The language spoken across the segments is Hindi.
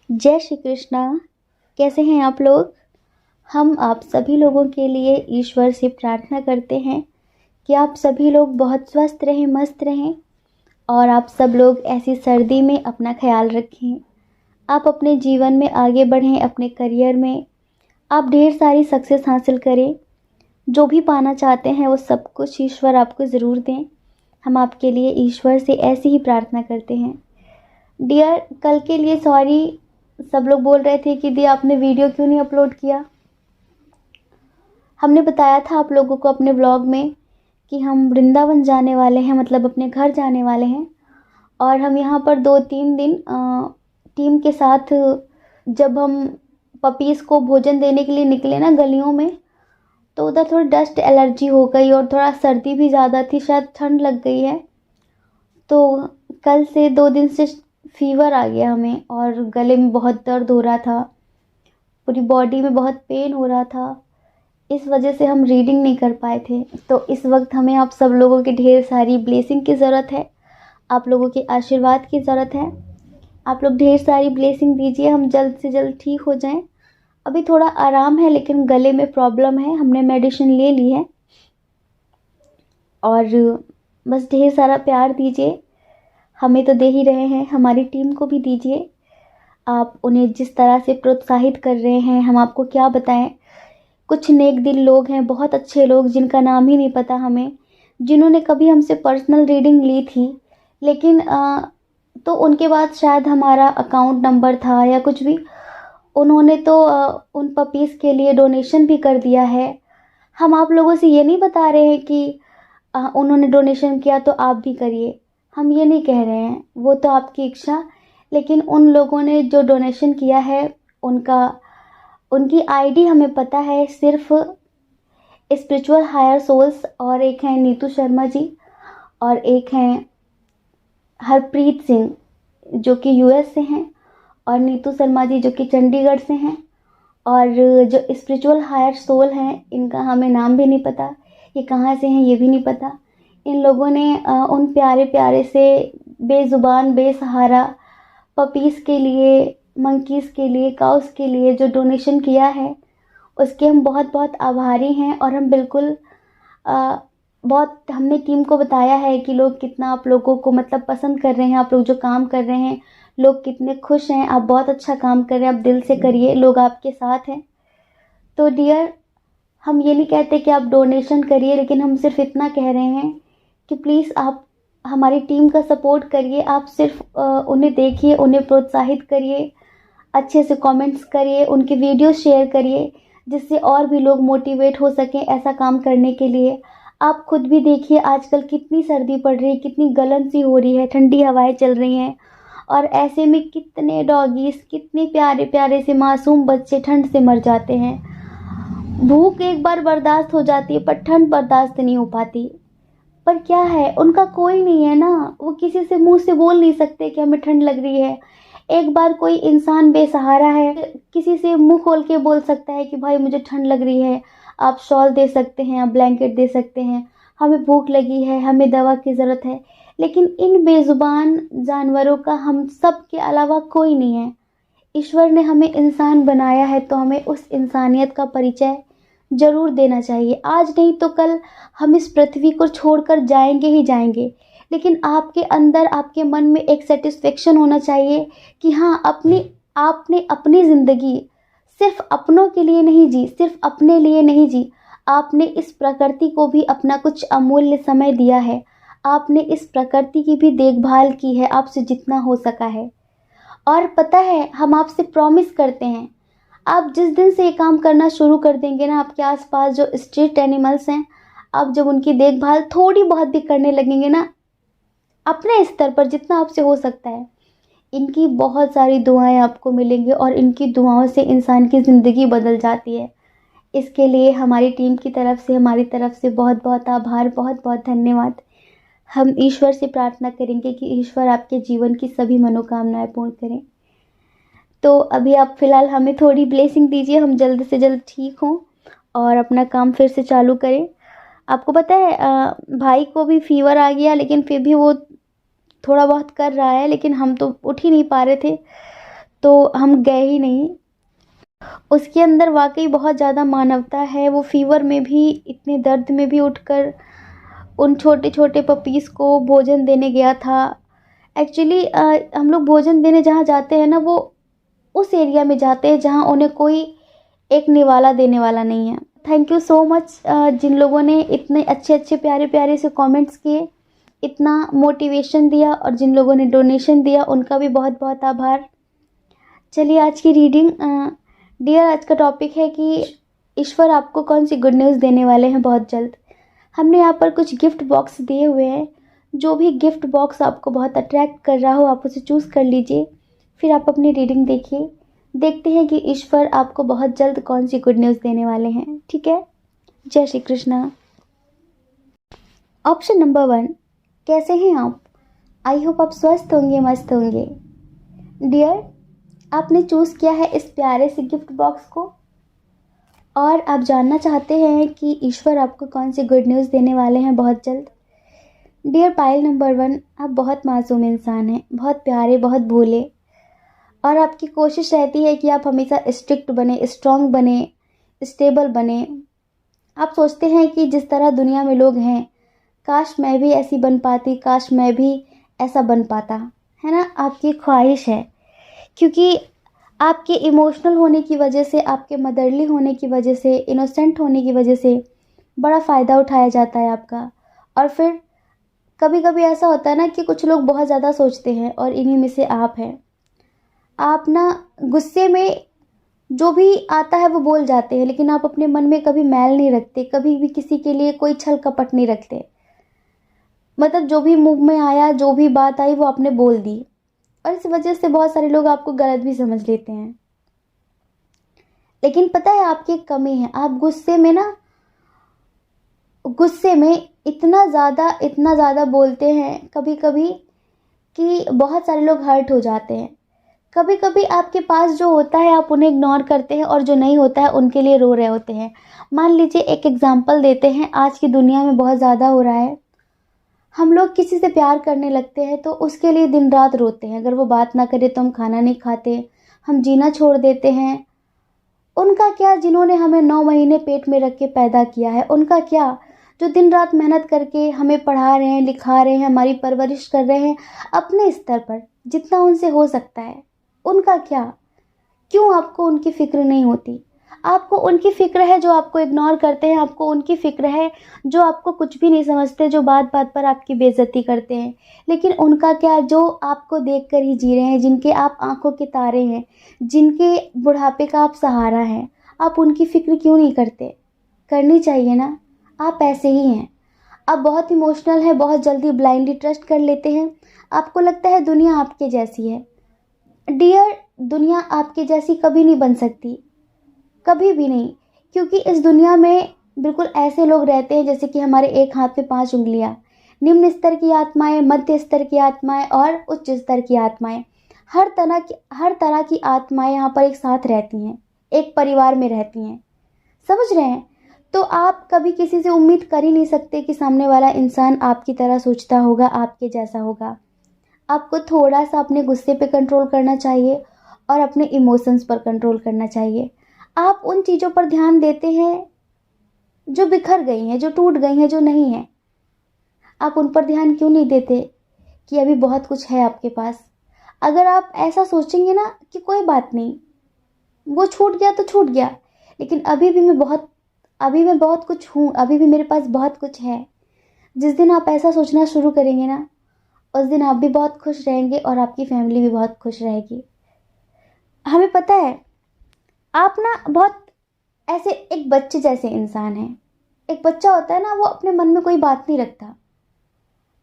जय श्री कृष्णा। कैसे हैं आप लोग। हम आप सभी लोगों के लिए ईश्वर से प्रार्थना करते हैं कि आप सभी लोग बहुत स्वस्थ रहें, मस्त रहें और आप सब लोग ऐसी सर्दी में अपना ख्याल रखें। आप अपने जीवन में आगे बढ़ें, अपने करियर में आप ढेर सारी सक्सेस हासिल करें। जो भी पाना चाहते हैं वो सब कुछ ईश्वर आपको ज़रूर दें। हम आपके लिए ईश्वर से ऐसी ही प्रार्थना करते हैं। डियर, कल के लिए सॉरी। सब लोग बोल रहे थे कि दी आपने वीडियो क्यों नहीं अपलोड किया। हमने बताया था आप लोगों को अपने ब्लॉग में कि हम वृंदावन जाने वाले हैं, मतलब अपने घर जाने वाले हैं। और हम यहाँ पर 2-3 दिन टीम के साथ, जब हम पपीज़ को भोजन देने के लिए निकले ना गलियों में, तो उधर थोड़ी डस्ट एलर्जी हो गई और थोड़ा सर्दी भी ज़्यादा थी, शायद ठंड लग गई है। तो कल से 2 दिन से फीवर आ गया हमें और गले में बहुत दर्द हो रहा था, पूरी बॉडी में बहुत पेन हो रहा था। इस वजह से हम रीडिंग नहीं कर पाए थे। तो इस वक्त हमें आप सब लोगों की ढेर सारी ब्लेसिंग की ज़रूरत है, आप लोगों के आशीर्वाद की ज़रूरत है। आप लोग ढेर सारी ब्लेसिंग दीजिए, हम जल्द से जल्द ठीक हो जाएं। अभी थोड़ा आराम है लेकिन गले में प्रॉब्लम है, हमने मेडिसिन ले ली है। और बस ढेर सारा प्यार दीजिए, हमें तो दे ही रहे हैं, हमारी टीम को भी दीजिए। आप उन्हें जिस तरह से प्रोत्साहित कर रहे हैं, हम आपको क्या बताएं। कुछ नेक दिल लोग हैं, बहुत अच्छे लोग जिनका नाम ही नहीं पता हमें, जिन्होंने कभी हमसे पर्सनल रीडिंग ली थी, लेकिन तो उनके बाद शायद हमारा अकाउंट नंबर था या कुछ भी, उन्होंने तो उन पपीज़ के लिए डोनेशन भी कर दिया है। हम आप लोगों से ये नहीं बता रहे हैं कि उन्होंने डोनेशन किया तो आप भी करिए, हम ये नहीं कह रहे हैं, वो तो आपकी इच्छा। लेकिन उन लोगों ने जो डोनेशन किया है उनकी आईडी हमें पता है, सिर्फ स्पिरिचुअल हायर सोल्स, और एक हैं नीतू शर्मा जी और एक हैं हरप्रीत सिंह जो कि यूएस से हैं, और नीतू शर्मा जी जो कि चंडीगढ़ से हैं। और जो स्पिरिचुअल हायर सोल हैं इनका हमें नाम भी नहीं पता, ये कहाँ से हैं ये भी नहीं पता। इन लोगों ने उन प्यारे प्यारे से बेज़ुबान बेसहारा पपीज़ के लिए, मंकीज़ के लिए, काउस के लिए जो डोनेशन किया है उसके हम बहुत बहुत आभारी हैं। और हम बिल्कुल बहुत, हमने टीम को बताया है कि लोग कितना आप लोगों को मतलब पसंद कर रहे हैं, आप लोग जो काम कर रहे हैं, लोग कितने खुश हैं, आप बहुत अच्छा काम कर रहे हैं, आप दिल से करिए, लोग आपके साथ हैं। तो डियर, हम ये नहीं कहते कि आप डोनेशन करिए, लेकिन हम सिर्फ इतना कह रहे हैं कि प्लीज़ आप हमारी टीम का सपोर्ट करिए। आप सिर्फ उन्हें देखिए, उन्हें प्रोत्साहित करिए, अच्छे से कमेंट्स करिए, उनके वीडियो शेयर करिए, जिससे और भी लोग मोटिवेट हो सकें ऐसा काम करने के लिए। आप खुद भी देखिए आजकल कितनी सर्दी पड़ रही है, कितनी गलन सी हो रही है, ठंडी हवाएं चल रही हैं, और ऐसे में कितने डॉगीज़, कितने प्यारे प्यारे से मासूम बच्चे ठंड से मर जाते हैं। भूख एक बार बर्दाश्त हो जाती है पर ठंड बर्दाश्त नहीं हो पाती। पर क्या है, उनका कोई नहीं है ना, वो किसी से मुंह से बोल नहीं सकते कि हमें ठंड लग रही है। एक बार कोई इंसान बेसहारा है, किसी से मुंह खोल के बोल सकता है कि भाई मुझे ठंड लग रही है, आप शॉल दे सकते हैं, आप ब्लैंकेट दे सकते हैं, हमें भूख लगी है, हमें दवा की ज़रूरत है। लेकिन इन बेज़ुबान जानवरों का हम सब के अलावा कोई नहीं है। ईश्वर ने हमें इंसान बनाया है तो हमें उस इंसानियत का परिचय ज़रूर देना चाहिए। आज नहीं तो कल हम इस पृथ्वी को छोड़कर जाएंगे ही जाएंगे, लेकिन आपके अंदर, आपके मन में एक सेटिस्फेक्शन होना चाहिए कि हाँ, आपने अपनी ज़िंदगी सिर्फ अपनों के लिए नहीं जी, सिर्फ अपने लिए नहीं जी, आपने इस प्रकृति को भी अपना कुछ अमूल्य समय दिया है, आपने इस प्रकृति की भी देखभाल की है आपसे जितना हो सका है। और पता है, हम आपसे प्रॉमिस करते हैं, आप जिस दिन से ये काम करना शुरू कर देंगे ना, आपके आसपास जो स्ट्रीट एनिमल्स हैं, आप जब उनकी देखभाल थोड़ी बहुत भी करने लगेंगे ना, अपने स्तर पर जितना आपसे हो सकता है, इनकी बहुत सारी दुआएं आपको मिलेंगी और इनकी दुआओं से इंसान की ज़िंदगी बदल जाती है। इसके लिए हमारी टीम की तरफ से, हमारी तरफ से बहुत बहुत आभार, बहुत बहुत धन्यवाद। हम ईश्वर से प्रार्थना करेंगे कि ईश्वर आपके जीवन की सभी मनोकामनाएं पूर्ण करें। तो अभी आप फ़िलहाल हमें थोड़ी ब्लेसिंग दीजिए, हम जल्द से जल्द ठीक हों और अपना काम फिर से चालू करें। आपको पता है भाई को भी फीवर आ गया, लेकिन फिर भी वो थोड़ा बहुत कर रहा है, लेकिन हम तो उठ ही नहीं पा रहे थे। तो हम गए ही नहीं। उसके अंदर वाकई बहुत ज़्यादा मानवता है। वो फीवर में भी, इतने दर्द में भी उठकर उन छोटे छोटे पपीज़ को भोजन देने गया था। एक्चुअली हम लोग भोजन देने जहाँ जाते हैं ना, वो उस एरिया में जाते हैं जहाँ उन्हें कोई एक निवाला देने वाला नहीं है। थैंक यू सो मच जिन लोगों ने इतने अच्छे अच्छे प्यारे प्यारे से कमेंट्स किए, इतना मोटिवेशन दिया, और जिन लोगों ने डोनेशन दिया उनका भी बहुत बहुत आभार। चलिए आज की रीडिंग। डियर, आज का टॉपिक है कि ईश्वर आपको कौन सी गुड न्यूज़ देने वाले हैं बहुत जल्द। हमने यहाँ पर कुछ गिफ्ट बॉक्स दिए हुए हैं। जो भी गिफ्ट बॉक्स आपको बहुत अट्रैक्ट कर रहा हो, आप उसे चूज़ कर लीजिए, फिर आप अपनी रीडिंग देखिए। देखते हैं कि ईश्वर आपको बहुत जल्द कौन सी गुड न्यूज़ देने वाले हैं। ठीक है, जय श्री कृष्णा। ऑप्शन नंबर 1, कैसे हैं आप? आई होप आप स्वस्थ होंगे, मस्त होंगे। डियर, आपने चूज़ किया है इस प्यारे से गिफ्ट बॉक्स को, और आप जानना चाहते हैं कि ईश्वर आपको कौन सी गुड न्यूज़ देने वाले हैं बहुत जल्द। डियर पाइल नंबर 1, आप बहुत मासूम इंसान हैं, बहुत प्यारे, बहुत भोले, और आपकी कोशिश रहती है कि आप हमेशा स्ट्रिक्ट बने, स्ट्रॉन्ग बने, स्टेबल बने। आप सोचते हैं कि जिस तरह दुनिया में लोग हैं, काश मैं भी ऐसी बन पाती, काश मैं भी ऐसा बन पाता, है ना। आपकी ख्वाहिश है, क्योंकि आपके इमोशनल होने की वजह से, आपके मदरली होने की वजह से, इनोसेंट होने की वजह से बड़ा फ़ायदा उठाया जाता है आपका। और फिर कभी कभी ऐसा होता है ना कि कुछ लोग बहुत ज़्यादा सोचते हैं, और इन्हीं में से आप हैं। आप ना गुस्से में जो भी आता है वो बोल जाते हैं, लेकिन आप अपने मन में कभी मैल नहीं रखते, कभी भी किसी के लिए कोई छल कपट नहीं रखते। मतलब जो भी मुंह में आया, जो भी बात आई, वो आपने बोल दी, और इस वजह से बहुत सारे लोग आपको गलत भी समझ लेते हैं। लेकिन पता है आपकी एक कमी है, आप गुस्से में इतना ज़्यादा बोलते हैं कभी कभी कि बहुत सारे लोग हर्ट हो जाते हैं। कभी कभी आपके पास जो होता है आप उन्हें इग्नोर करते हैं, और जो नहीं होता है उनके लिए रो रहे होते हैं। मान लीजिए, एक एग्जांपल देते हैं, आज की दुनिया में बहुत ज़्यादा हो रहा है। हम लोग किसी से प्यार करने लगते हैं तो उसके लिए दिन रात रोते हैं। अगर वो बात ना करे तो हम खाना नहीं खाते, हम जीना छोड़ देते हैं। उनका क्या जिन्होंने हमें 9 महीने पेट में रख के पैदा किया है? उनका क्या जो दिन रात मेहनत करके हमें पढ़ा रहे हैं, लिखा रहे हैं, हमारी परवरिश कर रहे हैं अपने स्तर पर जितना उनसे हो सकता है? उनका क्या? क्यों आपको उनकी फ़िक्र नहीं होती? आपको उनकी फ़िक्र है जो आपको इग्नोर करते हैं, आपको उनकी फ़िक्र है जो आपको कुछ भी नहीं समझते, जो बात बात पर आपकी बेइज्जती करते हैं। लेकिन उनका क्या जो आपको देखकर ही जी रहे हैं, जिनके आप आंखों के तारे हैं, जिनके बुढ़ापे का आप सहारा हैं, आप उनकी फ़िक्र क्यों नहीं करते? करनी चाहिए ना। आप ऐसे ही हैं, आप बहुत इमोशनल हैं, बहुत जल्दी ब्लाइंडली ट्रस्ट कर लेते हैं। आपको लगता है दुनिया आपके जैसी है। डियर, दुनिया आपके जैसी कभी नहीं बन सकती, कभी भी नहीं। क्योंकि इस दुनिया में बिल्कुल ऐसे लोग रहते हैं जैसे कि हमारे एक हाथ में 5 उंगलियां। निम्न स्तर की आत्माएं, मध्य स्तर की आत्माएं और उच्च स्तर की आत्माएं। हर तरह की आत्माएं यहाँ पर एक साथ रहती हैं, एक परिवार में रहती हैं। समझ रहे हैं? तो आप कभी किसी से उम्मीद कर ही नहीं सकते कि सामने वाला इंसान आपकी तरह सोचता होगा, आपके जैसा होगा। आपको थोड़ा सा अपने गुस्से पे कंट्रोल करना चाहिए, और अपने इमोशंस पर कंट्रोल करना चाहिए। आप उन चीज़ों पर ध्यान देते हैं जो बिखर गई हैं, जो टूट गई हैं, जो नहीं हैं। आप उन पर ध्यान क्यों नहीं देते कि अभी बहुत कुछ है आपके पास? अगर आप ऐसा सोचेंगे ना कि कोई बात नहीं, वो छूट गया तो छूट गया, लेकिन अभी मैं बहुत कुछ हूँ, अभी भी मेरे पास बहुत कुछ है। जिस दिन आप ऐसा सोचना शुरू करेंगे ना, उस दिन आप भी बहुत खुश रहेंगे, और आपकी फैमिली भी बहुत खुश रहेगी। हमें पता है आप ना बहुत ऐसे एक बच्चे जैसे इंसान हैं। एक बच्चा होता है ना, वो अपने मन में कोई बात नहीं रखता,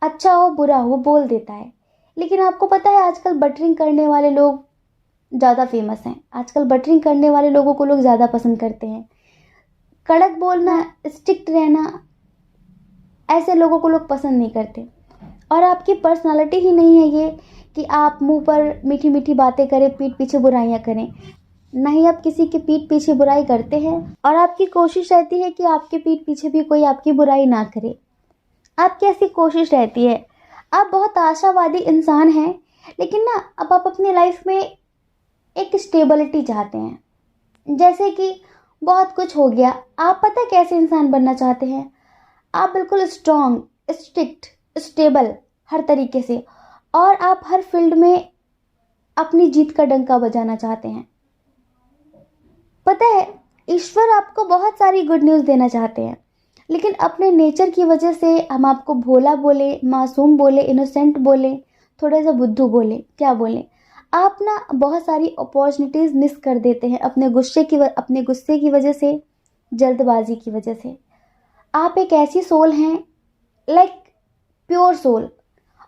अच्छा हो बुरा हो वो बोल देता है। लेकिन आपको पता है आजकल बटरिंग करने वाले लोग ज़्यादा फेमस हैं। आजकल बटरिंग करने वाले लोगों को लोग ज़्यादा पसंद करते हैं। कड़क बोलना, स्ट्रिक्ट रहना, ऐसे लोगों को लोग पसंद नहीं करते। और आपकी पर्सनालिटी ही नहीं है ये कि आप मुंह पर मीठी मीठी बातें करें, पीठ पीछे बुराइयां करें। नहीं, आप किसी के पीठ पीछे बुराई करते हैं, और आपकी कोशिश रहती है कि आपके पीठ पीछे भी कोई आपकी बुराई ना करे। आपकी ऐसी कोशिश रहती है। आप बहुत आशावादी इंसान हैं, लेकिन ना अब आप अपनी लाइफ में एक स्टेबिलिटी चाहते हैं। जैसे कि बहुत कुछ हो गया, आप पता है कैसे इंसान बनना चाहते हैं? आप बिल्कुल स्ट्रॉन्ग, स्ट्रिक्ट, स्टेबल हर तरीके से, और आप हर फील्ड में अपनी जीत का डंका बजाना चाहते हैं। पता है, ईश्वर आपको बहुत सारी गुड न्यूज़ देना चाहते हैं, लेकिन अपने नेचर की वजह से हम आपको भोला बोले, मासूम बोले, इनोसेंट बोले, थोड़ा सा बुद्धू बोले, क्या बोले, आप ना बहुत सारी अपॉर्चुनिटीज़ मिस कर देते हैं अपने गुस्से की वजह से, जल्दबाजी की वजह से। आप एक ऐसी सोल हैं, लाइक प्योर सोल,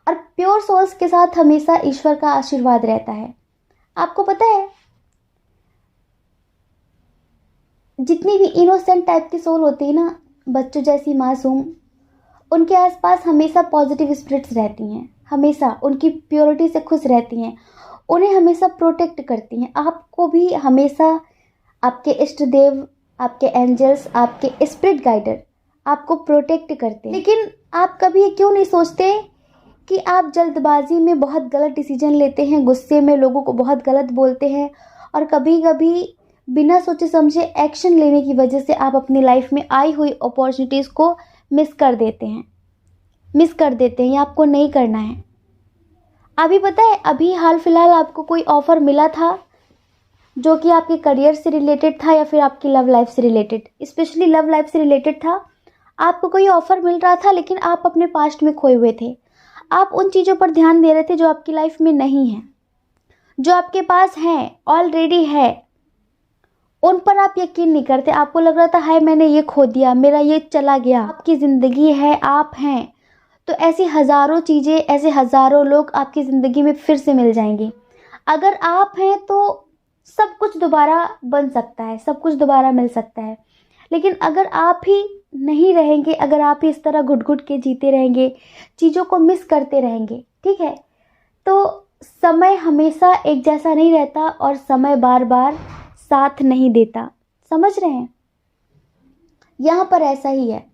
और प्योर सोल्स के साथ हमेशा ईश्वर का आशीर्वाद रहता है। आपको पता है, जितनी भी इनोसेंट टाइप की सोल होती है ना, बच्चों जैसी मासूम, उनके आसपास हमेशा पॉजिटिव स्पिरिट्स रहती हैं, हमेशा उनकी प्योरिटी से खुश रहती हैं, उन्हें हमेशा प्रोटेक्ट करती हैं। आपको भी हमेशा आपके इष्ट देव, आपके एंजल्स, आपके स्पिरिट गाइडर आपको प्रोटेक्ट करते हैं। लेकिन आप कभी ये क्यों नहीं सोचते कि आप जल्दबाजी में बहुत गलत डिसीजन लेते हैं, गुस्से में लोगों को बहुत गलत बोलते हैं, और कभी कभी बिना सोचे समझे एक्शन लेने की वजह से आप अपनी लाइफ में आई हुई अपॉर्चुनिटीज़ को मिस कर देते हैं। ये आपको नहीं करना है। अभी पता है, अभी हाल फिलहाल आपको कोई ऑफ़र मिला था जो कि आपके करियर से रिलेटेड था या फिर आपकी लव लाइफ से रिलेटेड, स्पेशली लव लाइफ से रिलेटेड था। आपको कोई ऑफ़र मिल रहा था, लेकिन आप अपने पास्ट में खोए हुए थे। आप उन चीज़ों पर ध्यान दे रहे थे जो आपकी लाइफ में नहीं है, जो आपके पास हैं, ऑलरेडी है, उन पर आप यकीन नहीं करते। आपको लग रहा था, हाय मैंने ये खो दिया, मेरा ये चला गया। आपकी ज़िंदगी है, आप हैं, तो ऐसी हज़ारों चीज़ें, ऐसे हज़ारों लोग आपकी ज़िंदगी में फिर से मिल जाएंगे। अगर आप हैं तो सब कुछ दोबारा बन सकता है, सब कुछ दोबारा मिल सकता है। लेकिन अगर आप ही नहीं रहेंगे, अगर आप ही इस तरह घुट घुट के जीते रहेंगे, चीज़ों को मिस करते रहेंगे, ठीक है, तो समय हमेशा एक जैसा नहीं रहता, और समय बार बार साथ नहीं देता। समझ रहे हैं? यहाँ पर ऐसा ही है।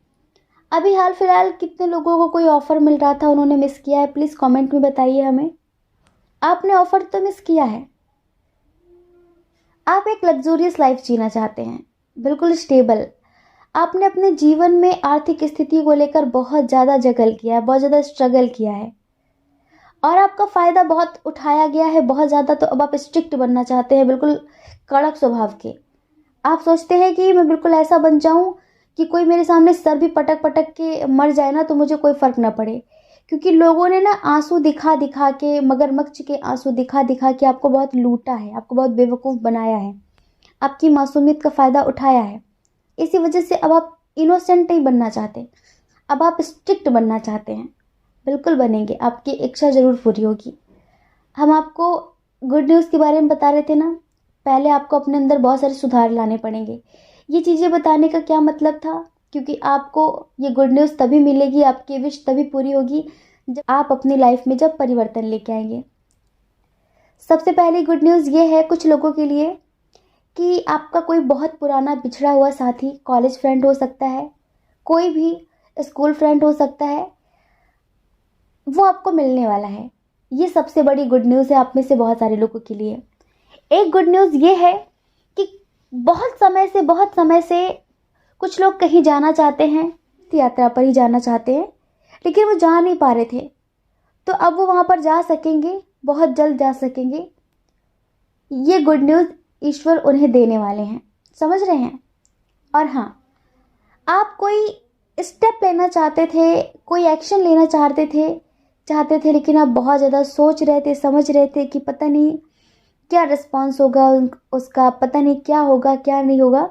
अभी हाल फिलहाल कितने लोगों को कोई ऑफ़र मिल रहा था, उन्होंने मिस किया है? प्लीज़ कमेंट में बताइए हमें। आपने ऑफ़र तो मिस किया है। आप एक लग्जूरियस लाइफ जीना चाहते हैं, बिल्कुल स्टेबल। आपने अपने जीवन में आर्थिक स्थिति को लेकर बहुत ज़्यादा जगल किया है, बहुत ज़्यादा स्ट्रगल किया है, और आपका फ़ायदा बहुत उठाया गया है, बहुत ज़्यादा। तो अब आप स्ट्रिक्ट बनना चाहते हैं, बिल्कुल कड़क स्वभाव के। आप सोचते हैं कि मैं बिल्कुल ऐसा बन जाऊं कि कोई मेरे सामने सर भी पटक पटक के मर जाए ना तो मुझे कोई फ़र्क ना पड़े, क्योंकि लोगों ने ना आंसू दिखा दिखा के, मगरमच्छ के आंसू दिखा दिखा के आपको बहुत लूटा है, आपको बहुत बेवकूफ़ बनाया है, आपकी मासूमियत का फ़ायदा उठाया है। इसी वजह से अब आप इनोसेंट नहीं बनना चाहते, अब आप स्ट्रिक्ट बनना चाहते हैं। बिल्कुल बनेंगे, आपकी इच्छा ज़रूर पूरी होगी। हम आपको गुड न्यूज़ के बारे में बता रहे थे ना, पहले आपको अपने अंदर बहुत सारे सुधार लाने पड़ेंगे। ये चीज़ें बताने का क्या मतलब था? क्योंकि आपको ये गुड न्यूज़ तभी मिलेगी, आपकी विश तभी पूरी होगी जब आप अपनी लाइफ में जब परिवर्तन लेके आएंगे। सबसे पहली गुड न्यूज़ ये है कुछ लोगों के लिए कि आपका कोई बहुत पुराना बिछड़ा हुआ साथी, कॉलेज फ्रेंड हो सकता है, कोई भी स्कूल फ्रेंड हो सकता है, वो आपको मिलने वाला है। ये सबसे बड़ी गुड न्यूज़ है आप में से बहुत सारे लोगों के लिए। एक गुड न्यूज़ ये है कि बहुत समय से कुछ लोग कहीं जाना चाहते हैं, यात्रा पर ही जाना चाहते हैं, लेकिन वो जा नहीं पा रहे थे, तो अब वो वहाँ पर जा सकेंगे, बहुत जल्द जा सकेंगे। ये गुड न्यूज़ ईश्वर उन्हें देने वाले हैं, समझ रहे हैं? और हाँ, आप कोई स्टेप लेना चाहते थे, कोई एक्शन लेना चाहते थे, लेकिन आप बहुत ज़्यादा सोच रहे थे, समझ रहे थे कि पता नहीं क्या रिस्पॉन्स होगा उसका, पता नहीं क्या होगा क्या नहीं होगा।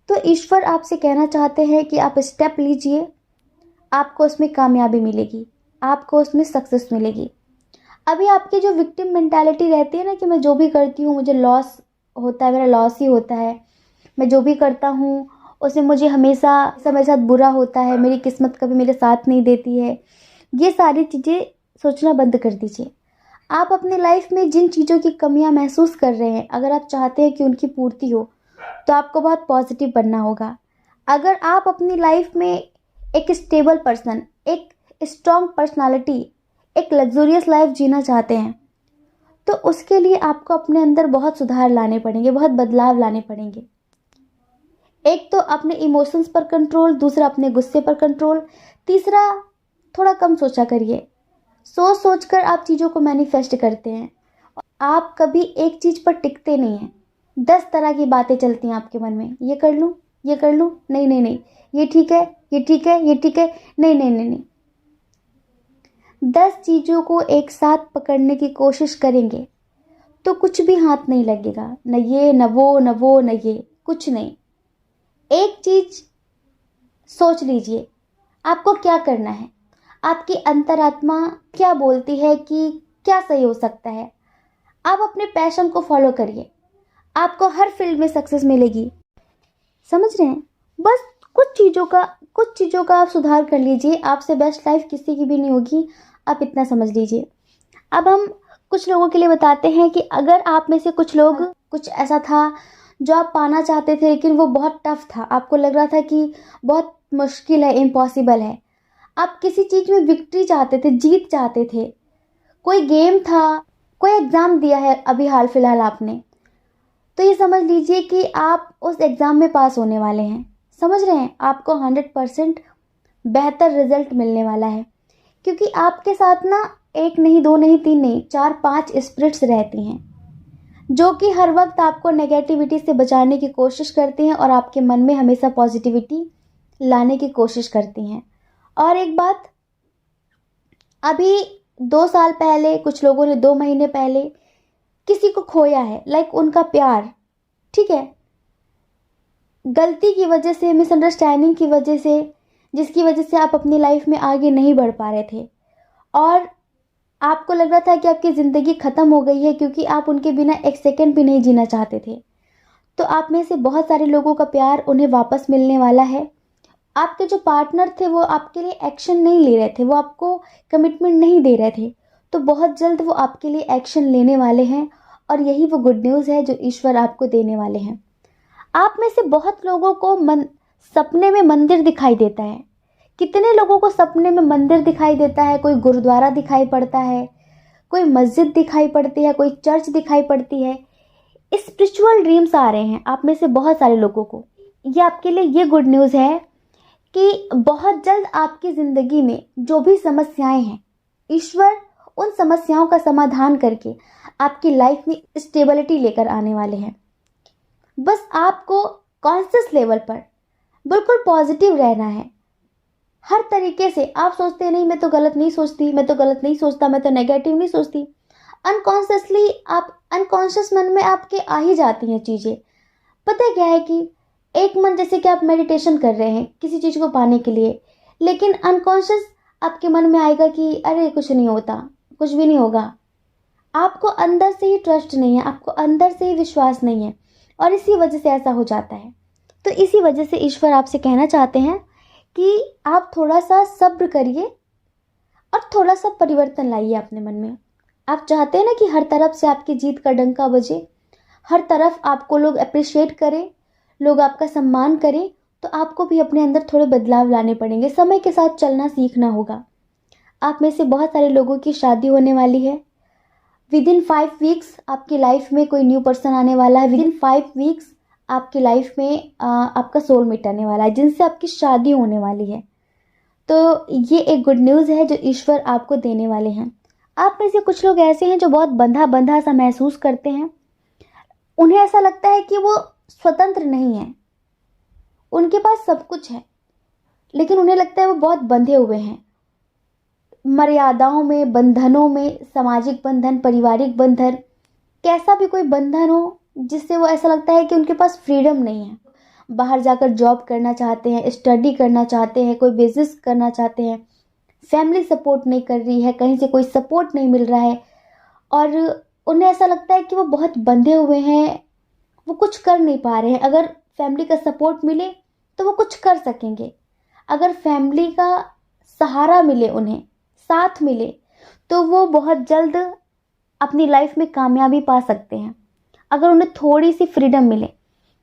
तो ईश्वर आपसे कहना चाहते हैं कि आप स्टेप लीजिए, आपको उसमें कामयाबी मिलेगी, आपको उसमें सक्सेस मिलेगी। अभी आपकी जो विक्टिम मेंटालिटी रहती है ना, कि मैं जो भी करती हूँ मुझे लॉस होता है, मेरा लॉस ही होता है, मैं जो भी करता हूँ उसमें मुझे हमेशा मेरे साथ बुरा होता है, मेरी किस्मत कभी मेरे साथ नहीं देती है, ये सारी चीज़ें सोचना बंद कर दीजिए। आप अपने लाइफ में जिन चीज़ों की कमियां महसूस कर रहे हैं, अगर आप चाहते हैं कि उनकी पूर्ति हो, तो आपको बहुत पॉजिटिव बनना होगा। अगर आप अपनी लाइफ में एक स्टेबल पर्सन, एक स्ट्रॉन्ग पर्सनालिटी, एक लग्जूरियस लाइफ जीना चाहते हैं, तो उसके लिए आपको अपने अंदर बहुत सुधार लाने पड़ेंगे, बहुत बदलाव लाने पड़ेंगे। एक तो अपने इमोशंस पर कंट्रोल, दूसरा अपने गुस्से पर कंट्रोल, तीसरा थोड़ा कम सोचा करिए। सोच सोच कर आप चीज़ों को मैनिफेस्ट करते हैं। आप कभी एक चीज़ पर टिकते नहीं हैं। 10 तरह की बातें चलती हैं आपके मन में, ये कर लूँ, ये कर लूँ, नहीं नहीं नहीं, ये ठीक है, ये ठीक है, ये ठीक है, नहीं नहीं नहीं नहीं। 10 चीज़ों को एक साथ पकड़ने की कोशिश करेंगे तो कुछ भी हाथ नहीं लगेगा, न ये न वो न वो न ये, कुछ नहीं। एक चीज़ सोच लीजिए, आपको क्या करना है, आपकी अंतरात्मा क्या बोलती है कि क्या सही हो सकता है। आप अपने पैशन को फॉलो करिए, आपको हर फील्ड में सक्सेस मिलेगी। समझ रहे हैं? बस कुछ चीज़ों का आप सुधार कर लीजिए, आपसे बेस्ट लाइफ किसी की भी नहीं होगी, आप इतना समझ लीजिए। अब हम कुछ लोगों के लिए बताते हैं कि अगर आप में से कुछ लोग, कुछ ऐसा था जो आप पाना चाहते थे लेकिन वो बहुत टफ था, आपको लग रहा था कि बहुत मुश्किल है, इम्पॉसिबल है। आप किसी चीज़ में विक्ट्री चाहते थे, जीत चाहते थे, कोई गेम था, कोई एग्ज़ाम दिया है अभी हाल फिलहाल आपने, तो ये समझ लीजिए कि आप उस एग्ज़ाम में पास होने वाले हैं। समझ रहे हैं? आपको 100% बेहतर रिजल्ट मिलने वाला है, क्योंकि आपके साथ ना एक नहीं, दो नहीं, तीन नहीं, 4-5 स्पिरिट्स रहती हैं जो कि हर वक्त आपको नेगेटिविटी से बचाने की कोशिश करती हैं और आपके मन में हमेशा पॉजिटिविटी लाने की कोशिश करती हैं। और एक बात, अभी 2 साल पहले कुछ लोगों ने 2 महीने पहले किसी को खोया है, लाइक उनका प्यार, ठीक है, गलती की वजह से, मिसअंडरस्टैंडिंग की वजह से, जिसकी वजह से आप अपनी लाइफ में आगे नहीं बढ़ पा रहे थे और आपको लग रहा था कि आपकी ज़िंदगी ख़त्म हो गई है, क्योंकि आप उनके बिना एक सेकंड भी नहीं जीना चाहते थे। तो आप में से बहुत सारे लोगों का प्यार उन्हें वापस मिलने वाला है। आपके जो पार्टनर थे वो आपके लिए एक्शन नहीं ले रहे थे, वो आपको कमिटमेंट नहीं दे रहे थे, तो बहुत जल्द वो आपके लिए एक्शन लेने वाले हैं और यही वो गुड न्यूज़ है जो ईश्वर आपको देने वाले हैं। आप में से बहुत लोगों को सपने में मंदिर दिखाई देता है। कितने लोगों को सपने में मंदिर दिखाई देता है? कोई गुरुद्वारा दिखाई पड़ता है, कोई मस्जिद दिखाई पड़ती है, कोई चर्च दिखाई पड़ती है। स्पिरिचुअल ड्रीम्स आ रहे हैं आप में से बहुत सारे लोगों को। ये आपके लिए ये गुड न्यूज़ है कि बहुत जल्द आपकी ज़िंदगी में जो भी समस्याएं हैं, ईश्वर उन समस्याओं का समाधान करके आपकी लाइफ में स्टेबिलिटी लेकर आने वाले हैं। बस आपको कॉन्शियस लेवल पर बिल्कुल पॉजिटिव रहना है। हर तरीके से आप सोचते नहीं, मैं तो गलत नहीं सोचती, मैं तो गलत नहीं सोचता, मैं तो नेगेटिव नहीं सोचती, अनकॉन्शियसली आप, अनकॉन्शियस मन में आपके आ ही जाती हैं चीज़ें। पता है क्या है कि एक मन, जैसे कि आप मेडिटेशन कर रहे हैं किसी चीज़ को पाने के लिए, लेकिन अनकॉन्शियस आपके मन में आएगा कि अरे कुछ नहीं होता, कुछ भी नहीं होगा। आपको अंदर से ही ट्रस्ट नहीं है, आपको अंदर से ही विश्वास नहीं है और इसी वजह से ऐसा हो जाता है। तो इसी वजह से ईश्वर आपसे कहना चाहते हैं कि आप थोड़ा सा सब्र करिए और थोड़ा सा परिवर्तन लाइए अपने मन में। आप चाहते हैं ना कि हर तरफ से आपकी जीत का डंका बजे, हर तरफ आपको लोग अप्रिशिएट करें, लोग आपका सम्मान करें, तो आपको भी अपने अंदर थोड़े बदलाव लाने पड़ेंगे, समय के साथ चलना सीखना होगा। आप में से बहुत सारे लोगों की शादी होने वाली है। विदिन 5 वीक्स आपकी लाइफ में कोई न्यू पर्सन आने वाला है। विदिन 5 वीक्स आपकी लाइफ में आपका सोलमेट आने वाला है, जिनसे आपकी शादी होने वाली है। तो ये एक गुड न्यूज़ है जो ईश्वर आपको देने वाले हैं। आप में से कुछ लोग ऐसे हैं जो बहुत बंधा बंधा सा महसूस करते हैं। उन्हें ऐसा लगता है कि वो स्वतंत्र नहीं है, उनके पास सब कुछ है लेकिन उन्हें लगता है वो बहुत बंधे हुए हैं, मर्यादाओं में, बंधनों में, सामाजिक बंधन, पारिवारिक बंधन, कैसा भी कोई बंधन हो जिससे वो ऐसा लगता है कि उनके पास फ्रीडम नहीं है। बाहर जाकर जॉब करना चाहते हैं, स्टडी करना चाहते हैं, कोई बिजनेस करना चाहते हैं, फैमिली सपोर्ट नहीं कर रही है, कहीं से कोई सपोर्ट नहीं मिल रहा है और उन्हें ऐसा लगता है कि वो बहुत बंधे हुए हैं, वो कुछ कर नहीं पा रहे हैं। अगर फैमिली का सपोर्ट मिले तो वो कुछ कर सकेंगे, अगर फैमिली का सहारा मिले, उन्हें साथ मिले, तो वो बहुत जल्द अपनी लाइफ में कामयाबी पा सकते हैं, अगर उन्हें थोड़ी सी फ्रीडम मिले।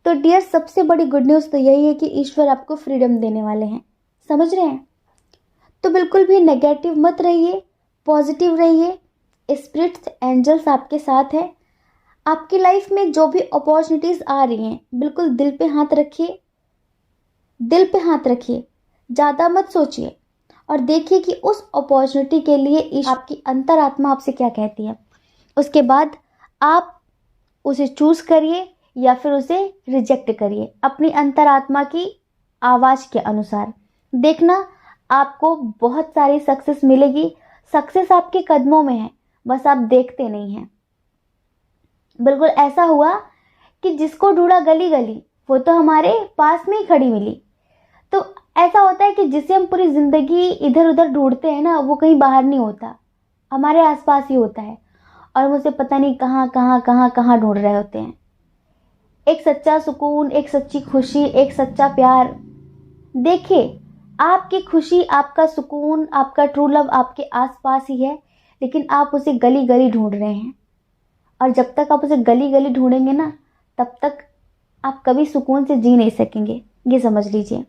तो डियर, सबसे बड़ी गुड न्यूज़ तो यही है कि ईश्वर आपको फ्रीडम देने वाले हैं। समझ रहे हैं? तो बिल्कुल भी नेगेटिव मत रहिए, पॉजिटिव रहिए, स्पिरिट्स, एंजल्स आपके साथ हैं। आपकी लाइफ में जो भी अपॉर्चुनिटीज़ आ रही हैं, बिल्कुल दिल पे हाथ रखिए, दिल पे हाथ रखिए, ज़्यादा मत सोचिए और देखिए कि उस अपॉर्चुनिटी के लिए आपकी अंतरात्मा आपसे क्या कहती है। उसके बाद आप उसे चूज़ करिए या फिर उसे रिजेक्ट करिए अपनी अंतरात्मा की आवाज़ के अनुसार। देखना आपको बहुत सारी सक्सेस मिलेगी। सक्सेस आपके कदमों में है, बस आप देखते नहीं हैं। बिल्कुल ऐसा हुआ कि जिसको ढूंढा गली गली, वो तो हमारे पास में ही खड़ी मिली। तो ऐसा होता है कि जिसे हम पूरी ज़िंदगी इधर उधर ढूंढते हैं ना, वो कहीं बाहर नहीं होता, हमारे आसपास ही होता है और हम उसे पता नहीं कहाँ कहाँ कहाँ कहाँ ढूंढ रहे होते हैं। एक सच्चा सुकून, एक सच्ची खुशी, एक सच्चा प्यार। देखिए, आपकी खुशी, आपका सुकून, आपका ट्रू लव आपके आसपास ही है, लेकिन आप उसे गली गली ढूंढ रहे हैं। और जब तक आप उसे गली गली ढूंढेंगे ना, तब तक आप कभी सुकून से जी नहीं सकेंगे, ये समझ लीजिए।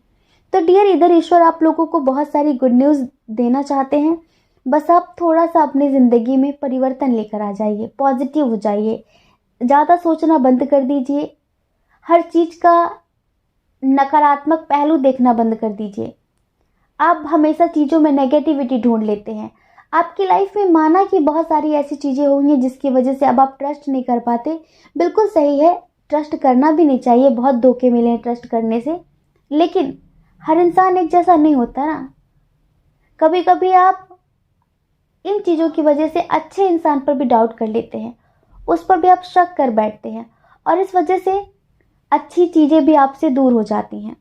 तो डियर, इधर ईश्वर आप लोगों को बहुत सारी गुड न्यूज़ देना चाहते हैं। बस आप थोड़ा सा अपनी ज़िंदगी में परिवर्तन लेकर आ जाइए, पॉजिटिव हो जाइए, ज़्यादा सोचना बंद कर दीजिए, हर चीज़ का नकारात्मक पहलू देखना बंद कर दीजिए। आप हमेशा चीज़ों में नेगेटिविटी ढूंढ लेते हैं। आपकी लाइफ में माना कि बहुत सारी ऐसी चीज़ें होंगी जिसकी वजह से अब आप ट्रस्ट नहीं कर पाते। बिल्कुल सही है, ट्रस्ट करना भी नहीं चाहिए, बहुत धोखे मिले हैं ट्रस्ट करने से, लेकिन हर इंसान एक जैसा नहीं होता ना। कभी कभी आप इन चीज़ों की वजह से अच्छे इंसान पर भी डाउट कर लेते हैं, उस पर भी आप शक कर बैठते हैं और इस वजह से अच्छी चीज़ें भी आपसे दूर हो जाती हैं।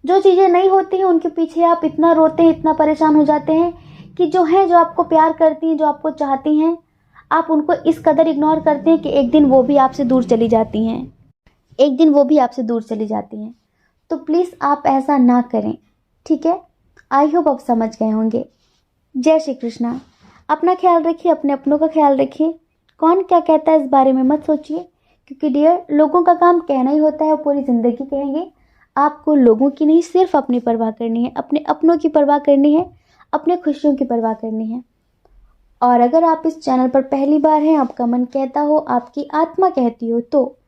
जो चीज़ें नहीं होती हैं उनके पीछे आप इतना रोते हैं, इतना परेशान हो जाते हैं कि जो हैं, जो आपको प्यार करती हैं, जो आपको चाहती हैं, आप उनको इस कदर इग्नोर करते हैं कि एक दिन वो भी आपसे दूर चली जाती हैं, एक दिन वो भी आपसे दूर चली जाती हैं। तो प्लीज़ आप ऐसा ना करें, ठीक है। आई होप आप समझ गए होंगे। जय श्री कृष्णा। अपना ख्याल रखिए, अपने अपनों का ख्याल रखिए। कौन क्या कहता है इस बारे में मत सोचिए, क्योंकि डियर, लोगों का काम कहना ही होता है, वो पूरी ज़िंदगी कहेंगे। आपको लोगों की नहीं, सिर्फ अपनी परवाह करनी है, अपने अपनों की परवाह करनी है, अपने खुशियों की परवाह करनी है। और अगर आप इस चैनल पर पहली बार हैं, आपका मन कहता हो, आपकी आत्मा कहती हो, तो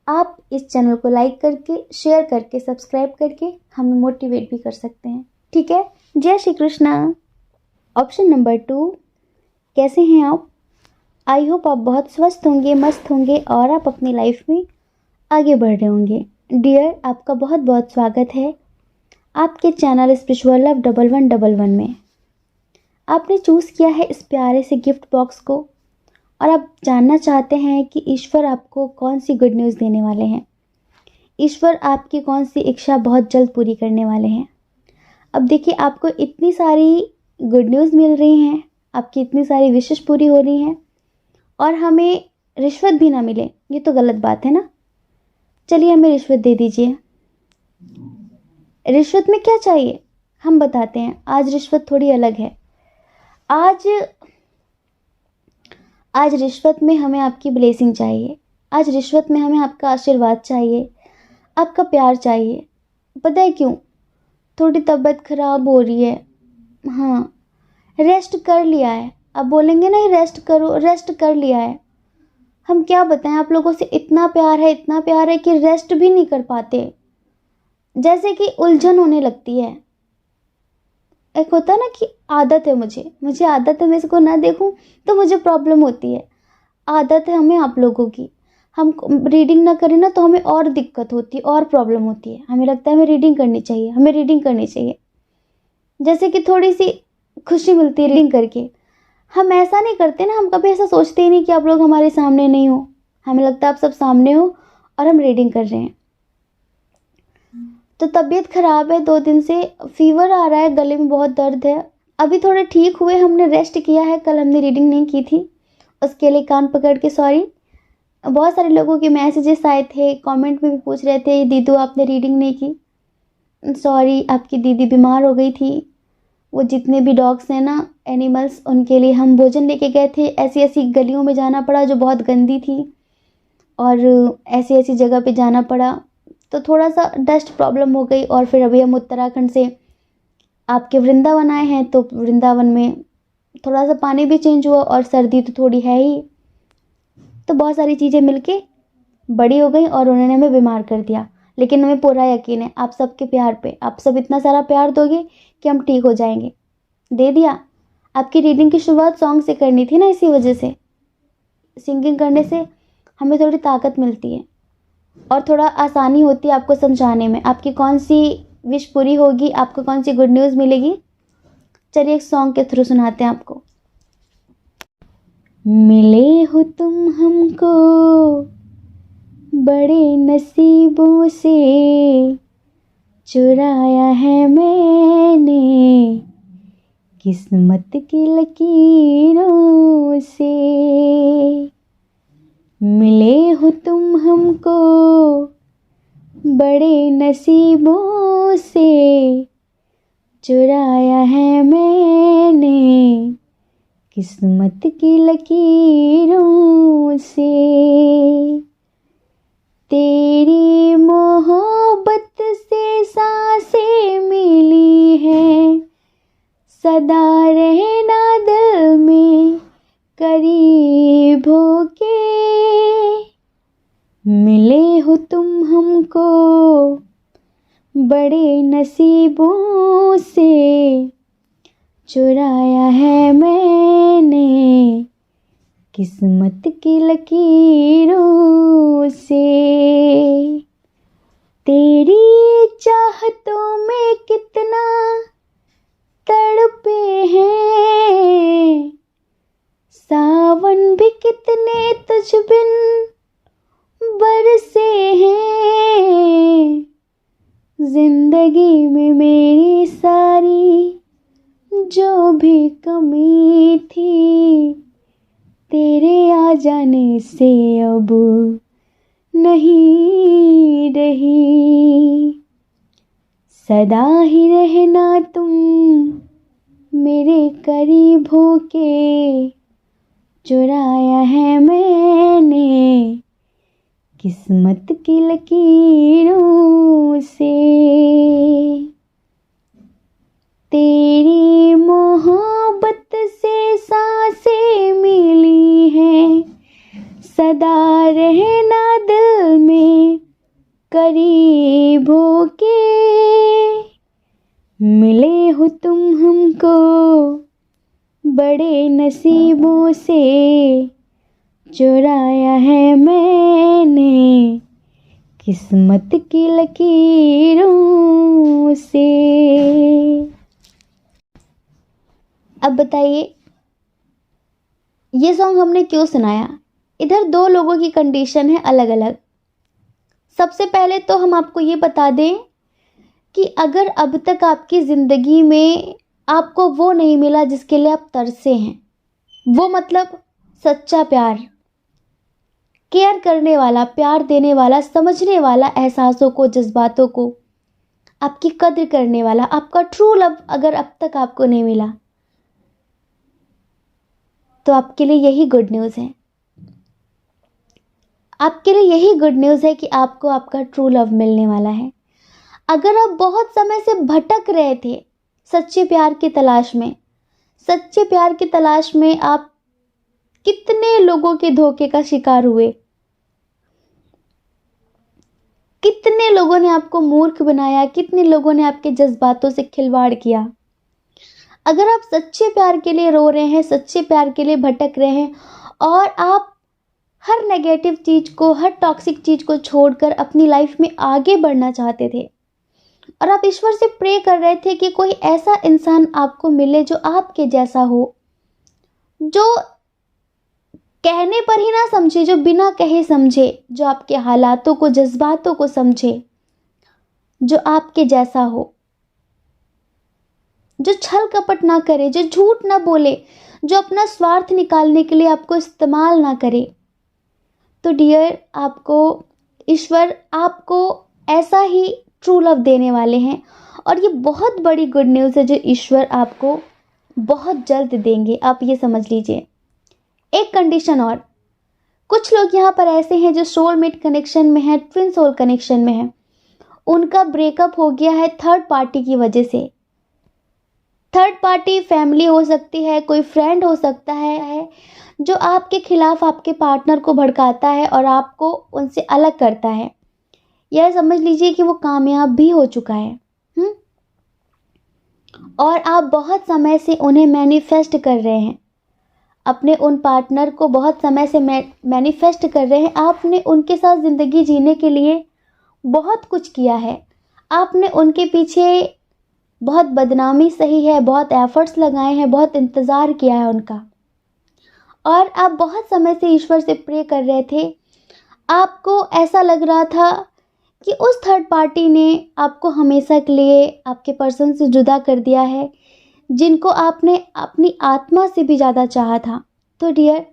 आप इस चैनल को लाइक करके, शेयर करके, सब्सक्राइब करके हमें मोटिवेट भी कर सकते हैं, ठीक है। जय श्री कृष्णा। ऑप्शन नंबर 2, कैसे हैं आप? आई होप आप बहुत स्वस्थ होंगे, मस्त होंगे और आप अपनी लाइफ में आगे बढ़ रहे होंगे। डियर, आपका बहुत बहुत स्वागत है आपके चैनल स्पिरिचुअल लव 1111 में। आपने चूज़ किया है इस प्यारे से गिफ्ट बॉक्स को और आप जानना चाहते हैं कि ईश्वर आपको कौन सी गुड न्यूज़ देने वाले हैं, ईश्वर आपकी कौन सी इच्छा बहुत जल्द पूरी करने वाले हैं। अब देखिए, आपको इतनी सारी गुड न्यूज़ मिल रही हैं, आपकी इतनी सारी विशेष पूरी हो रही हैं और हमें रिश्वत भी ना मिले, ये तो गलत बात है ना। चलिए, हमें रिश्वत दे दीजिए। रिश्वत में क्या चाहिए हम बताते हैं। आज रिश्वत थोड़ी अलग है। आज रिश्वत में हमें आपकी ब्लेसिंग चाहिए। आज रिश्वत में हमें आपका आशीर्वाद चाहिए, आपका प्यार चाहिए। पता है क्यों? थोड़ी तबीयत खराब हो रही है। हाँ, रेस्ट कर लिया है। अब बोलेंगे नहीं रेस्ट करो, रेस्ट कर लिया है। हम क्या बताएं, आप लोगों से इतना प्यार है, इतना प्यार है कि रेस्ट भी नहीं कर पाते, जैसे कि उलझन होने लगती है। एक होता है ना कि आदत है, मुझे आदत है, मैं इसको ना देखूं तो मुझे प्रॉब्लम होती है। आदत है हमें आप लोगों की, हम रीडिंग ना करें ना तो हमें और दिक्कत होती है और प्रॉब्लम होती है। हमें लगता है हमें रीडिंग करनी चाहिए, हमें रीडिंग करनी चाहिए, जैसे कि थोड़ी सी खुशी मिलती है रीडिंग करके। हम ऐसा नहीं करते ना, हम कभी ऐसा सोचते ही नहीं कि आप लोग हमारे सामने नहीं हो। हमें लगता है आप सब सामने हो और हम रीडिंग कर रहे हैं। तो तबीयत ख़राब है, 2 दिन से फीवर आ रहा है, गले में बहुत दर्द है। अभी थोड़े ठीक हुए, हमने रेस्ट किया है। कल हमने रीडिंग नहीं की थी, उसके लिए कान पकड़ के सॉरी। बहुत सारे लोगों के मैसेजेस आए थे, कमेंट में भी पूछ रहे थे दीदू आपने रीडिंग नहीं की। सॉरी, आपकी दीदी बीमार हो गई थी। वो जितने भी डॉग्स हैं ना, एनिमल्स, उनके लिए हम भोजन लेके गए थे। ऐसी ऐसी गलियों में जाना पड़ा जो बहुत गंदी थी और ऐसी ऐसी जगह पे जाना पड़ा, तो थोड़ा सा डस्ट प्रॉब्लम हो गई। और फिर अभी हम उत्तराखंड से आपके वृंदावन आए हैं, तो वृंदावन में थोड़ा सा पानी भी चेंज हुआ और सर्दी तो थोड़ी है ही, तो बहुत सारी चीज़ें मिलके बड़ी हो गई और उन्होंने हमें बीमार कर दिया। लेकिन हमें पूरा यकीन है आप सबके प्यार पे, आप सब इतना सारा प्यार दोगे कि हम ठीक हो जाएंगे। दे दिया। आपकी रीडिंग की शुरुआत सॉन्ग से करनी थी ना, इसी वजह से। सिंगिंग करने से हमें थोड़ी ताकत मिलती है और थोड़ा आसानी होती है आपको समझाने में। आपकी कौन सी विश पूरी होगी, आपको कौन सी गुड न्यूज़ मिलेगी, चलिए एक सॉन्ग के थ्रू सुनाते हैं आपको। मिले हो तुम हमको बड़े नसीबों से, चुराया है मैंने किस्मत की लकीरों से। मिले हो तुम हमको बड़े नसीबों से, चुराया है मैंने किस्मत की लकीरों से। तेरी मोहब्बत से सांसें मिली हैं, सदा रहना दिल में करीब होके। मिले हो तुम हमको बड़े नसीबों से, चुराया है मैंने किस्मत की लकीरों से। तेरी चाहतों में कितना तड़पे हैं, सावन भी कितने तुझ बिन बरसे हैं। जिंदगी में मेरी सारी जो भी कमी थी, तेरे आ जाने से अब नहीं रही। सदा ही रहना तुम मेरे करीब होके, चुराया है मैंने किस्मत की लकीरों से। तेरी मोहब्बत से सांसें मिली हैं, सदा रहना दिल में करीब होके। मिले हो तुम हमको बड़े नसीबों से, चुराया है मैंने किस्मत की लकीरों से। अब बताइए ये सॉन्ग हमने क्यों सुनाया। इधर दो लोगों की कंडीशन है अलग अलग। सबसे पहले तो हम आपको ये बता दें कि अगर अब तक आपकी ज़िंदगी में आपको वो नहीं मिला जिसके लिए आप तरसे हैं, वो मतलब सच्चा प्यार, केयर करने वाला, प्यार देने वाला, समझने वाला, एहसासों को, जज्बातों को, आपकी कद्र करने वाला, आपका ट्रू लव अगर अब तक आपको नहीं मिला, तो आपके लिए यही गुड न्यूज़ है। आपके लिए यही गुड न्यूज़ है कि आपको आपका ट्रू लव मिलने वाला है। अगर आप बहुत समय से भटक रहे थे सच्चे प्यार की तलाश में, सच्चे प्यार की तलाश में आप कितने लोगों के धोखे का शिकार हुए, कितने लोगों ने आपको मूर्ख बनाया, कितने लोगों ने आपके जज्बातों से खिलवाड़ किया। अगर आप सच्चे प्यार के लिए रो रहे हैं, सच्चे प्यार के लिए भटक रहे हैं और आप हर नेगेटिव चीज़ को, हर टॉक्सिक चीज़ को छोड़कर अपनी लाइफ में आगे बढ़ना चाहते थे और आप ईश्वर से प्रे कर रहे थे कि कोई ऐसा इंसान आपको मिले जो आपके जैसा हो, जो कहने पर ही ना समझे, जो बिना कहे समझे, जो आपके हालातों को, जज्बातों को समझे, जो आपके जैसा हो, जो छल कपट ना करे, जो झूठ ना बोले, जो अपना स्वार्थ निकालने के लिए आपको इस्तेमाल ना करे। तो डियर, आपको ईश्वर आपको ऐसा ही ट्रू लव देने वाले हैं और ये बहुत बड़ी गुड न्यूज़ है जो ईश्वर आपको बहुत जल्द देंगे, आप ये समझ लीजिए। एक कंडीशन और, कुछ लोग यहाँ पर ऐसे हैं जो सोलमेट कनेक्शन में है, ट्विन सोल कनेक्शन में है, उनका ब्रेकअप हो गया है थर्ड पार्टी की वजह से। थर्ड पार्टी फैमिली हो सकती है, कोई फ्रेंड हो सकता है जो आपके खिलाफ आपके पार्टनर को भड़काता है और आपको उनसे अलग करता है। यह समझ लीजिए कि वो कामयाब भी हो चुका है। और आप बहुत समय से उन्हें मैनिफेस्ट कर रहे हैं, अपने उन पार्टनर को बहुत समय से मैनिफेस्ट कर रहे हैं। आपने उनके साथ ज़िंदगी जीने के लिए बहुत कुछ किया है, आपने उनके पीछे बहुत बदनामी सही है, बहुत एफर्ट्स लगाए हैं, बहुत इंतज़ार किया है उनका, और आप बहुत समय से ईश्वर से प्रे कर रहे थे। आपको ऐसा लग रहा था कि उस थर्ड पार्टी ने आपको हमेशा के लिए आपके पर्सन से जुदा कर दिया है, जिनको आपने अपनी आत्मा से भी ज़्यादा चाहा था। तो डियर,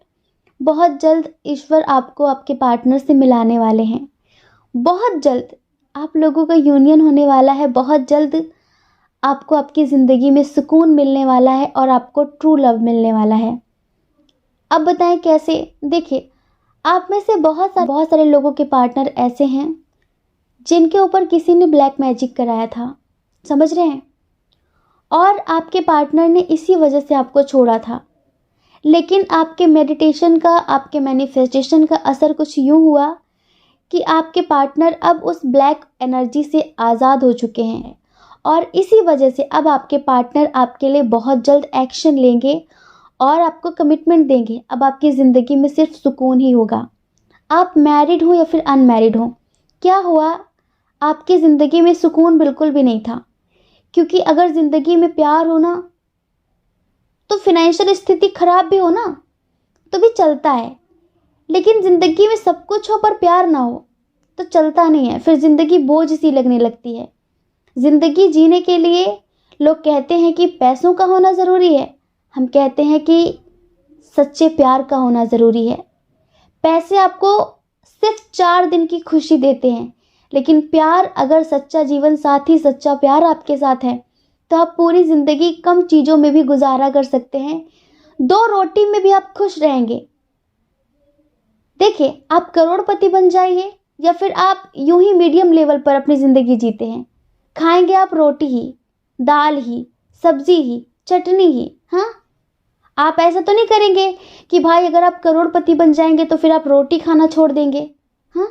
बहुत जल्द ईश्वर आपको आपके पार्टनर से मिलाने वाले हैं। बहुत जल्द आप लोगों का यूनियन होने वाला है। बहुत जल्द आपको आपकी ज़िंदगी में सुकून मिलने वाला है और आपको ट्रू लव मिलने वाला है। अब बताएं कैसे? देखिए, आप में से बहुत सारे लोगों के पार्टनर ऐसे हैं जिनके ऊपर किसी ने ब्लैक मैजिक कराया था, समझ रहे हैं, और आपके पार्टनर ने इसी वजह से आपको छोड़ा था। लेकिन आपके मेडिटेशन का, आपके मैनिफेस्टेशन का असर कुछ यूँ हुआ कि आपके पार्टनर अब उस ब्लैक एनर्जी से आज़ाद हो चुके हैं, और इसी वजह से अब आपके पार्टनर आपके लिए बहुत जल्द एक्शन लेंगे और आपको कमिटमेंट देंगे। अब आपकी ज़िंदगी में सिर्फ सुकून ही होगा। आप मैरिड हो या फिर अनमैरिड हो, क्या हुआ, आपकी ज़िंदगी में सुकून बिल्कुल भी नहीं था। क्योंकि अगर ज़िंदगी में प्यार हो ना, तो फिनेंशियल स्थिति खराब भी हो ना तो भी चलता है। लेकिन ज़िंदगी में सब कुछ हो पर प्यार ना हो तो चलता नहीं है, फिर ज़िंदगी बोझ सी लगने लगती है। ज़िंदगी जीने के लिए लोग कहते हैं कि पैसों का होना ज़रूरी है, हम कहते हैं कि सच्चे प्यार का होना ज़रूरी है। पैसे आपको सिर्फ 4 दिन की खुशी देते हैं, लेकिन प्यार, अगर सच्चा जीवन साथी, सच्चा प्यार आपके साथ है तो आप पूरी ज़िंदगी कम चीज़ों में भी गुजारा कर सकते हैं। 2 रोटी में भी आप खुश रहेंगे। देखिए, आप करोड़पति बन जाइए या फिर आप यूं ही मीडियम लेवल पर अपनी ज़िंदगी जीते हैं, खाएंगे आप रोटी ही, दाल ही, सब्जी ही, चटनी ही। हाँ, आप ऐसा तो नहीं करेंगे कि भाई अगर आप करोड़पति बन जाएंगे तो फिर आप रोटी खाना छोड़ देंगे। हाँ,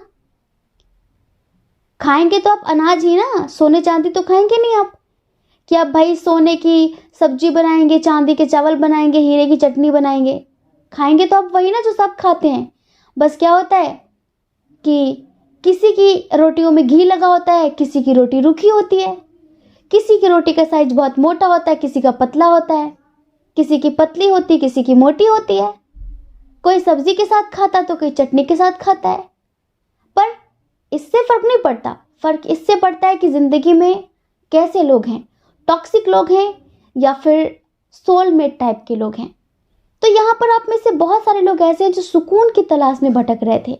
खाएंगे तो आप अनाज ही ना, सोने चांदी तो खाएंगे नहीं आप, कि आप भाई सोने की सब्जी बनाएंगे, चांदी के चावल बनाएंगे, हीरे की चटनी बनाएंगे। खाएंगे तो आप वही ना जो सब खाते हैं। बस क्या होता है कि किसी की रोटियों में घी लगा होता है, किसी की रोटी रूखी होती है, किसी की रोटी का साइज बहुत मोटा होता है, किसी का पतला होता है, किसी की पतली होती है, किसी की मोटी होती है। कोई सब्जी के साथ खाता है तो कोई चटनी के साथ खाता है। पर इससे फर्क नहीं पड़ता, फर्क इससे पड़ता है कि ज़िंदगी में कैसे लोग हैं, टॉक्सिक लोग हैं या फिर सोलमेट टाइप के लोग हैं। तो यहाँ पर आप में से बहुत सारे लोग ऐसे हैं जो सुकून की तलाश में भटक रहे थे,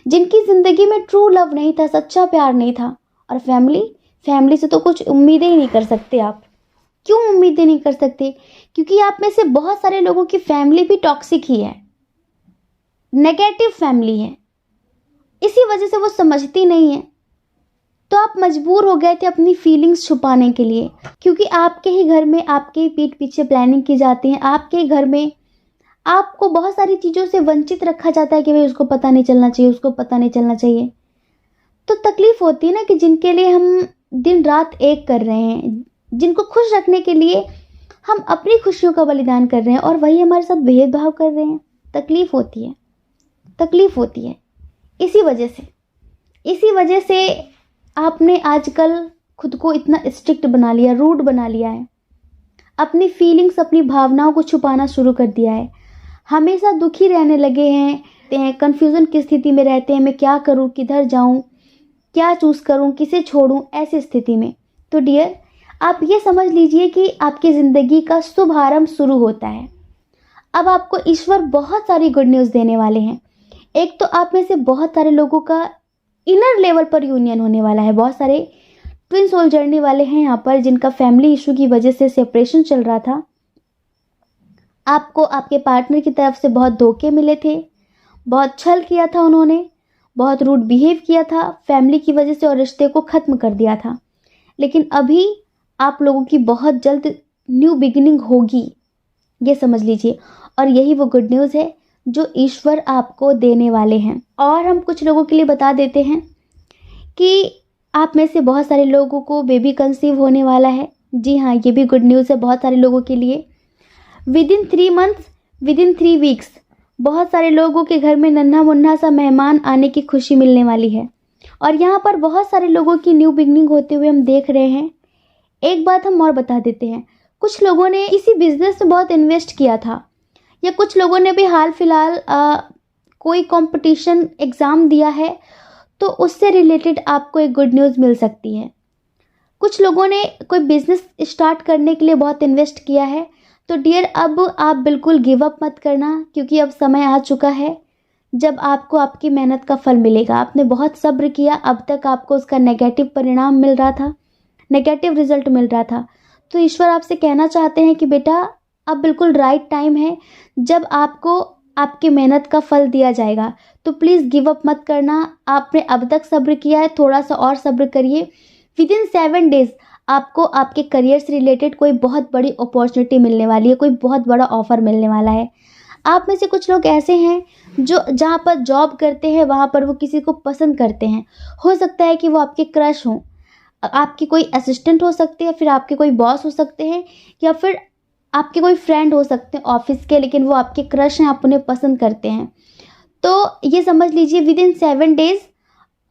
जिनकी ज़िंदगी में ट्रू लव नहीं था, सच्चा प्यार नहीं था। और फैमिली से तो कुछ उम्मीदें ही नहीं कर सकते आप। क्यों उम्मीदें नहीं कर सकते? क्योंकि आप में से बहुत सारे लोगों की फैमिली भी टॉक्सिक ही है, नेगेटिव फैमिली है। इसी वजह से वो समझती नहीं है, तो आप मजबूर हो गए थे अपनी फीलिंग्स छुपाने के लिए। क्योंकि आपके ही घर में, आपके ही पीठ पीछे प्लानिंग की जाती है, आपके ही घर में आपको बहुत सारी चीज़ों से वंचित रखा जाता है कि भाई उसको पता नहीं चलना चाहिए, उसको पता नहीं चलना चाहिए। तो तकलीफ होती है ना कि जिनके लिए हम दिन रात एक कर रहे हैं, जिनको खुश रखने के लिए हम अपनी खुशियों का बलिदान कर रहे हैं, और वही हमारे साथ भेदभाव कर रहे हैं। तकलीफ होती है। इसी वजह से आपने आजकल खुद को इतना स्ट्रिक्ट बना लिया, रूड बना लिया है, अपनी फीलिंग्स, अपनी भावनाओं को छुपाना शुरू कर दिया है। हमेशा दुखी रहने लगे हैं, कन्फ्यूज़न की स्थिति में रहते हैं, मैं क्या करूं, किधर जाऊं, क्या चूज़ करूं, किसे छोड़ूं, ऐसी स्थिति में। तो डियर, आप ये समझ लीजिए कि आपकी ज़िंदगी का शुभ आरंभ शुरू होता है। अब आपको ईश्वर बहुत सारी गुड न्यूज़ देने वाले हैं। एक तो आप में से बहुत सारे लोगों का इनर लेवल पर यूनियन होने वाला है। बहुत सारे ट्विन सोल जर्नी वाले हैं यहाँ पर, जिनका फैमिली इशू की वजह से सेपरेशन चल रहा था। आपको आपके पार्टनर की तरफ से बहुत धोखे मिले थे, बहुत छल किया था उन्होंने, बहुत रूड बिहेव किया था फैमिली की वजह से और रिश्ते को ख़त्म कर दिया था। लेकिन अभी आप लोगों की बहुत जल्द न्यू बिगिनिंग होगी, ये समझ लीजिए। और यही वो गुड न्यूज़ है जो ईश्वर आपको देने वाले हैं। और हम कुछ लोगों के लिए बता देते हैं कि आप में से बहुत सारे लोगों को बेबी कंसीव होने वाला है। जी हाँ, ये भी गुड न्यूज़ है बहुत सारे लोगों के लिए। विदिन 3 मंथ्स, विदिन 3 वीक्स बहुत सारे लोगों के घर में नन्हा मुन्ना सा मेहमान आने की खुशी मिलने वाली है। और यहाँ पर बहुत सारे लोगों की न्यू बिगनिंग होते हुए हम देख रहे हैं। एक बात हम और बता देते हैं, कुछ लोगों ने इसी बिजनेस में बहुत इन्वेस्ट किया था, या कुछ लोगों ने भी हाल फिलहाल कोई कंपटीशन एग्ज़ाम दिया है, तो उससे रिलेटेड आपको एक गुड न्यूज़ मिल सकती है। कुछ लोगों ने कोई बिजनेस स्टार्ट करने के लिए बहुत इन्वेस्ट किया है, तो डियर अब आप बिल्कुल गिव अप मत करना, क्योंकि अब समय आ चुका है जब आपको आपकी मेहनत का फल मिलेगा। आपने बहुत सब्र किया, अब तक आपको उसका नेगेटिव परिणाम मिल रहा था, नेगेटिव रिजल्ट मिल रहा था। तो ईश्वर आपसे कहना चाहते हैं कि बेटा अब बिल्कुल राइट टाइम है जब आपको आपकी मेहनत का फल दिया जाएगा। तो प्लीज़ गिव अप मत करना। आपने अब तक सब्र किया है, थोड़ा सा और सब्र करिए। विदिन 7 डेज़ आपको आपके करियर से रिलेटेड कोई बहुत बड़ी अपॉर्चुनिटी मिलने वाली है, कोई बहुत बड़ा ऑफर मिलने वाला है। आप में से कुछ लोग ऐसे हैं जो जहाँ पर जॉब करते हैं वहाँ पर वो किसी को पसंद करते हैं। हो सकता है कि वो आपके क्रश हों, आपकी कोई असिस्टेंट हो सकते हैं, फिर आपके कोई बॉस हो सकते हैं, या फिर आपके कोई फ्रेंड हो सकते हैं ऑफिस के, लेकिन वो आपके क्रश हैं, आप उन्हें पसंद करते हैं। तो ये समझ लीजिए विदिन 7 डेज़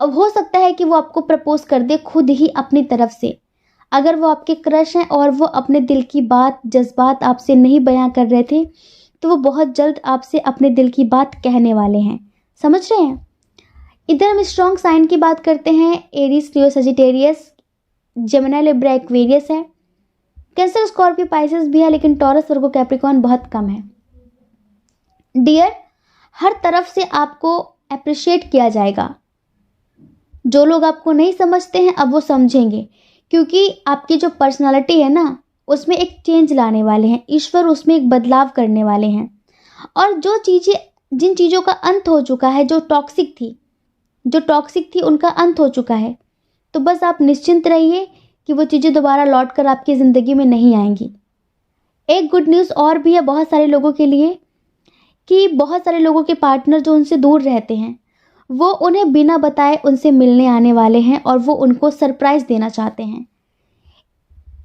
अब हो सकता है कि वो आपको प्रपोज कर दे खुद ही अपनी तरफ से। अगर वो आपके क्रश हैं और वो अपने दिल की बात, जज्बात आपसे नहीं बयां कर रहे थे, तो वो बहुत जल्द आपसे अपने दिल की बात कहने वाले हैं। समझ रहे हैं? इधर हम स्ट्रॉन्ग साइन की बात करते हैं। एरीज, लियो, सजिटेरियस, जेमिनी, लिब्रा, एक्वेरियस है। कैंसर, स्कॉर्पियो, पाइसेस भी है, लेकिन टॉरस, वर्गो, कैप्रिकॉर्न बहुत कम है। डियर, हर तरफ से आपको अप्रिशिएट किया जाएगा। जो लोग आपको नहीं समझते हैं अब वो समझेंगे, क्योंकि आपकी जो पर्सनालिटी है ना उसमें एक चेंज लाने वाले हैं ईश्वर, उसमें एक बदलाव करने वाले हैं। और जिन चीज़ों का अंत हो चुका है, जो टॉक्सिक थी उनका अंत हो चुका है। तो बस आप निश्चिंत रहिए कि वो चीज़ें दोबारा लौट कर आपकी ज़िंदगी में नहीं आएंगी। एक गुड न्यूज़ और भी है बहुत सारे लोगों के लिए कि बहुत सारे लोगों के पार्टनर जो उनसे दूर रहते हैं वो उन्हें बिना बताए उनसे मिलने आने वाले हैं और वो उनको सरप्राइज़ देना चाहते हैं।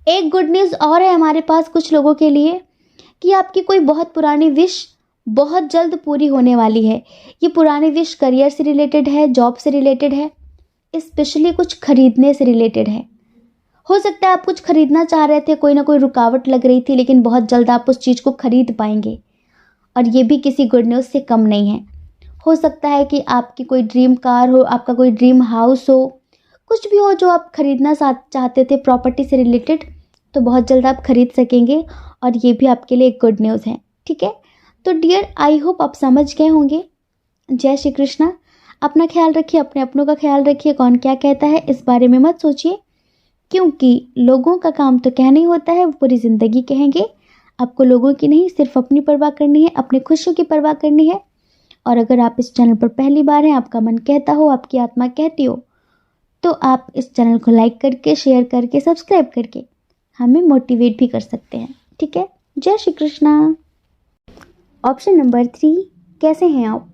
एक गुड न्यूज़ और है हमारे पास कुछ लोगों के लिए कि आपकी कोई बहुत पुरानी विश बहुत जल्द पूरी होने वाली है। ये पुरानी विश करियर से रिलेटेड है, जॉब से रिलेटेड है, स्पेशली कुछ खरीदने से रिलेटेड है। हो सकता है आप कुछ खरीदना चाह रहे थे, कोई ना कोई रुकावट लग रही थी, लेकिन बहुत जल्द आप उस चीज़ को खरीद पाएंगे। और ये भी किसी गुड न्यूज़ से कम नहीं है। हो सकता है कि आपकी कोई ड्रीम कार हो, आपका कोई ड्रीम हाउस हो, कुछ भी हो जो आप खरीदना चाहते थे प्रॉपर्टी से रिलेटेड, तो बहुत जल्द आप खरीद सकेंगे। और ये भी आपके लिए एक गुड न्यूज़ है। ठीक है, तो डियर आई होप आप समझ गए होंगे। जय श्री कृष्णा। अपना ख्याल रखिए, अपने अपनों का ख्याल रखिए। कौन क्या कहता है इस बारे में मत सोचिए, क्योंकि लोगों का काम तो कहना ही होता है, वो पूरी ज़िंदगी कहेंगे। आपको लोगों की नहीं, सिर्फ अपनी परवाह करनी है, अपनी खुशियों की परवाह करनी है। और अगर आप इस चैनल पर पहली बार हैं, आपका मन कहता हो, आपकी आत्मा कहती हो, तो आप इस चैनल को लाइक करके, शेयर करके, सब्सक्राइब करके हमें मोटिवेट भी कर सकते हैं। ठीक है, जय श्री कृष्णा। ऑप्शन नंबर 3, कैसे हैं आप?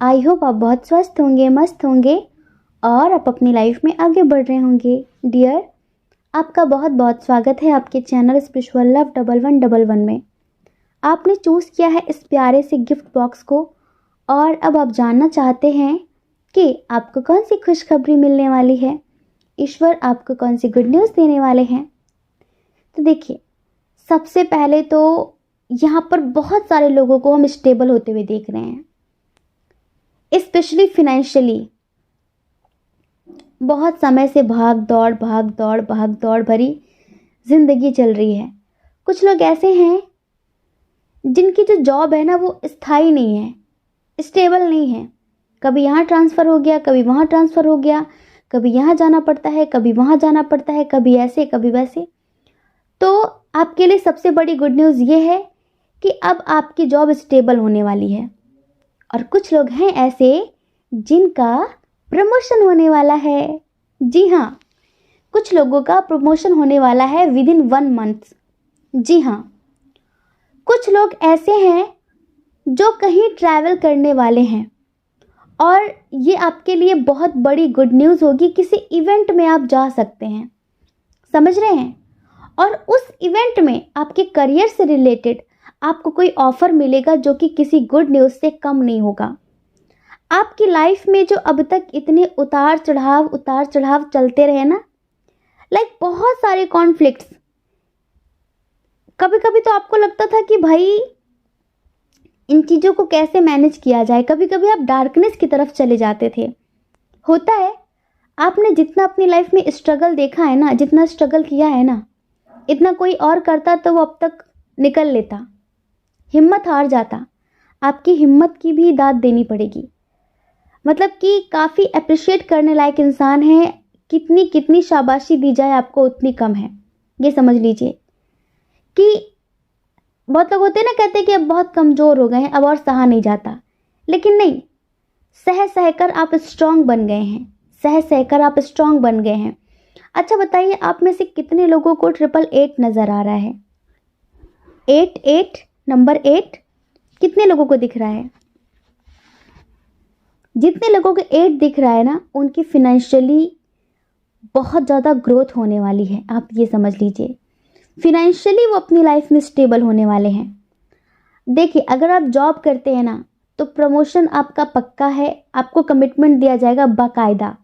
आई होप आप बहुत स्वस्थ होंगे, मस्त होंगे और आप अपनी लाइफ में आगे बढ़ रहे होंगे। डियर, आपका बहुत बहुत स्वागत है आपके चैनल स्पिरिचुअल लव 1111 में। आपने चूज़ किया है इस प्यारे से गिफ्ट बॉक्स को, और अब आप जानना चाहते हैं कि आपको कौन सी खुशखबरी मिलने वाली है, ईश्वर आपको कौन सी गुड न्यूज़ देने वाले हैं। तो देखिए, सबसे पहले तो यहाँ पर बहुत सारे लोगों को हम स्टेबल होते हुए देख रहे हैं, स्पेशली फिनेंशियली। बहुत समय से भाग दौड़ भरी ज़िंदगी चल रही है। कुछ लोग ऐसे हैं जिनकी जो जॉब है ना वो स्थायी नहीं है, स्टेबल नहीं है। कभी यहाँ ट्रांसफ़र हो गया, कभी वहाँ ट्रांसफ़र हो गया, कभी यहाँ जाना पड़ता है, कभी वहाँ जाना पड़ता है, कभी ऐसे कभी वैसे। तो आपके लिए सबसे बड़ी गुड न्यूज़ ये है कि अब आपकी जॉब स्टेबल होने वाली है। और कुछ लोग हैं ऐसे जिनका प्रमोशन होने वाला है। जी हाँ, कुछ लोगों का प्रमोशन होने वाला है विदिन 1 मंथ। जी हाँ, कुछ लोग ऐसे हैं जो कहीं ट्रैवल करने वाले हैं और ये आपके लिए बहुत बड़ी गुड न्यूज़ होगी। किसी इवेंट में आप जा सकते हैं, समझ रहे हैं, और उस इवेंट में आपके करियर से रिलेटेड आपको कोई ऑफर मिलेगा जो कि किसी गुड न्यूज़ से कम नहीं होगा। आपकी लाइफ में जो अब तक इतने उतार चढ़ाव चलते रहे ना, लाइक बहुत सारे कॉन्फ्लिक्ट्स, कभी कभी तो आपको लगता था कि भाई इन चीज़ों को कैसे मैनेज किया जाए। कभी कभी आप डार्कनेस की तरफ चले जाते थे। होता है, आपने जितना अपनी लाइफ में स्ट्रगल देखा है ना, जितना स्ट्रगल किया है ना, इतना कोई और करता तो वो अब तक निकल लेता, हिम्मत हार जाता। आपकी हिम्मत की भी दाद देनी पड़ेगी। मतलब कि काफ़ी अप्रिशिएट करने लायक इंसान है। कितनी कितनी शाबाशी दी जाए आपको उतनी कम है। ये समझ लीजिए कि बहुत लोग होते हैं ना, कहते हैं कि अब बहुत कमज़ोर हो गए हैं, अब और सहा नहीं जाता। लेकिन नहीं, सह सहकर आप स्ट्रांग बन गए हैं, सह सहकर आप स्ट्रांग बन गए हैं। अच्छा बताइए, आप में से कितने लोगों को 888 नज़र आ रहा है? 88, नंबर 8 कितने लोगों को दिख रहा है? जितने लोगों को 8 दिख रहा है ना, उनकी फिनेंशियली बहुत ज़्यादा ग्रोथ होने वाली है। आप ये समझ लीजिए, फिनेंशियली वो अपनी लाइफ में स्टेबल होने वाले हैं। देखिए, अगर आप जॉब करते हैं ना, तो प्रमोशन आपका पक्का है, आपको कमिटमेंट दिया जाएगा बाकायदा।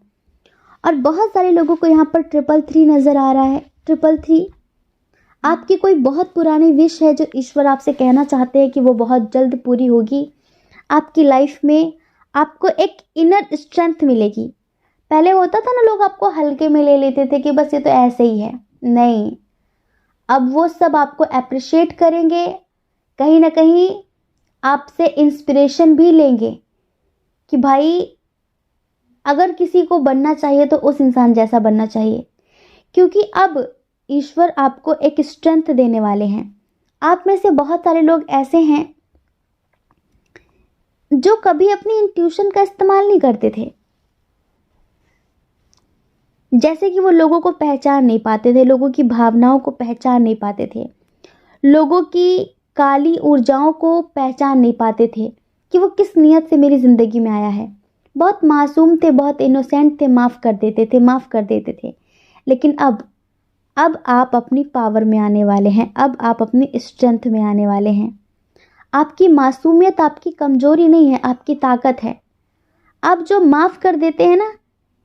और बहुत सारे लोगों को यहाँ पर 333 नज़र आ रहा है। 333 आपकी कोई बहुत पुरानी विश है जो ईश्वर आपसे कहना चाहते हैं कि वो बहुत जल्द पूरी होगी। आपकी लाइफ में आपको एक इनर स्ट्रेंथ मिलेगी। पहले होता था ना, लोग आपको हल्के में ले लेते थे कि बस ये तो ऐसे ही है। नहीं, अब वो सब आपको अप्रिशिएट करेंगे, कहीं ना कहीं आपसे इंस्पिरेशन भी लेंगे कि भाई अगर किसी को बनना चाहिए तो उस इंसान जैसा बनना चाहिए। क्योंकि अब ईश्वर आपको एक स्ट्रेंथ देने वाले हैं। आप में से बहुत सारे लोग ऐसे हैं जो कभी अपनी इंट्यूशन का इस्तेमाल नहीं करते थे। जैसे कि वो लोगों को पहचान नहीं पाते थे, लोगों की भावनाओं को पहचान नहीं पाते थे, लोगों की काली ऊर्जाओं को पहचान नहीं पाते थे कि वो किस नीयत से मेरी ज़िंदगी में आया है। बहुत मासूम थे, बहुत इनोसेंट थे, माफ़ कर देते थे। लेकिन अब आप अपनी पावर में आने वाले हैं, अब आप अपनी स्ट्रेंथ में आने वाले हैं। आपकी मासूमियत आपकी कमज़ोरी नहीं है, आपकी ताकत है। आप जो माफ़ कर देते हैं ना,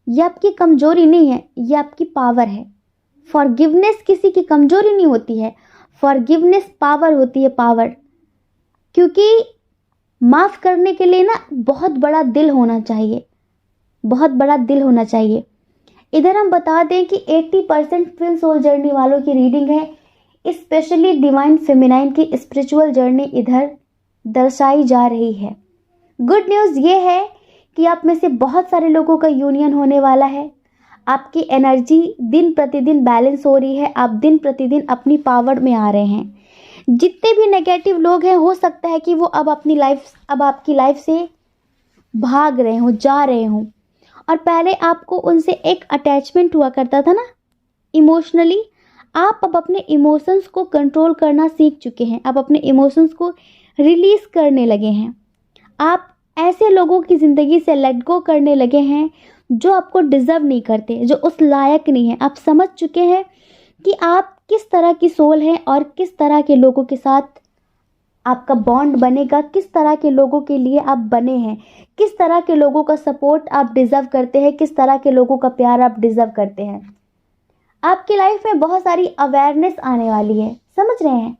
ये आपकी कमज़ोरी नहीं है, ये आपकी पावर है। फॉरगिवनेस किसी की कमज़ोरी नहीं होती है, फॉरगिवनेस पावर होती है, पावर। क्योंकि माफ़ करने के लिए ना बहुत बड़ा दिल होना चाहिए, बहुत बड़ा दिल होना चाहिए। इधर हम बता दें कि 80% ट्विन सोल जर्नी वालों की रीडिंग है, स्पेशली डिवाइन फेमिनाइन की स्पिरिचुअल जर्नी इधर दर्शाई जा रही है। गुड न्यूज़ ये है कि आप में से बहुत सारे लोगों का यूनियन होने वाला है। आपकी एनर्जी दिन प्रतिदिन बैलेंस हो रही है, आप दिन प्रतिदिन अपनी पावर में आ रहे हैं। जितने भी नेगेटिव लोग हैं, हो सकता है कि वो अब आपकी लाइफ से भाग रहे हों, जा रहे हों। और पहले आपको उनसे एक अटैचमेंट हुआ करता था ना, इमोशनली। आप अब अपने इमोशंस को कंट्रोल करना सीख चुके हैं, आप अपने इमोशंस को रिलीज़ करने लगे हैं। आप ऐसे लोगों की ज़िंदगी से लेट गो करने लगे हैं जो आपको डिज़र्व नहीं करते, जो उस लायक नहीं है। आप समझ चुके हैं कि आप किस तरह की सोल हैं और किस तरह के लोगों के साथ आपका बॉन्ड बनेगा, किस तरह के लोगों के लिए आप बने हैं, किस तरह के लोगों का सपोर्ट आप डिज़र्व करते हैं, किस तरह के लोगों का प्यार आप डिज़र्व करते हैं। आपकी लाइफ में बहुत सारी अवेयरनेस आने वाली है, समझ रहे हैं?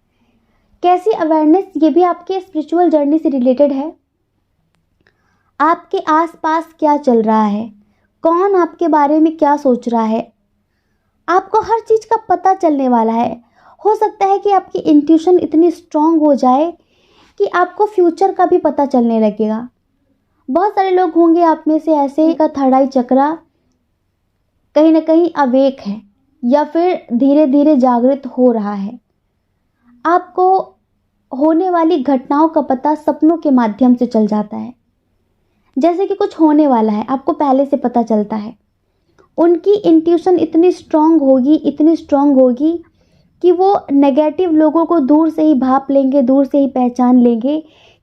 कैसी अवेयरनेस? ये भी आपके स्पिरिचुअल जर्नी से रिलेटेड है। आपके आसपास क्या चल रहा है, कौन आपके बारे में क्या सोच रहा है, आपको हर चीज़ का पता चलने वाला है। हो सकता है कि आपकी इंट्यूशन इतनी स्ट्रांग हो जाए कि आपको फ्यूचर का भी पता चलने लगेगा। बहुत सारे लोग होंगे आप में से ऐसे का थर्ड आई चक्रा कहीं ना कहीं अवेक है या फिर धीरे धीरे जागृत हो रहा है। आपको होने वाली घटनाओं का पता सपनों के माध्यम से चल जाता है। जैसे कि कुछ होने वाला है, आपको पहले से पता चलता है। उनकी इंट्यूशन इतनी स्ट्रांग होगी कि वो नेगेटिव लोगों को दूर से ही भाप लेंगे, दूर से ही पहचान लेंगे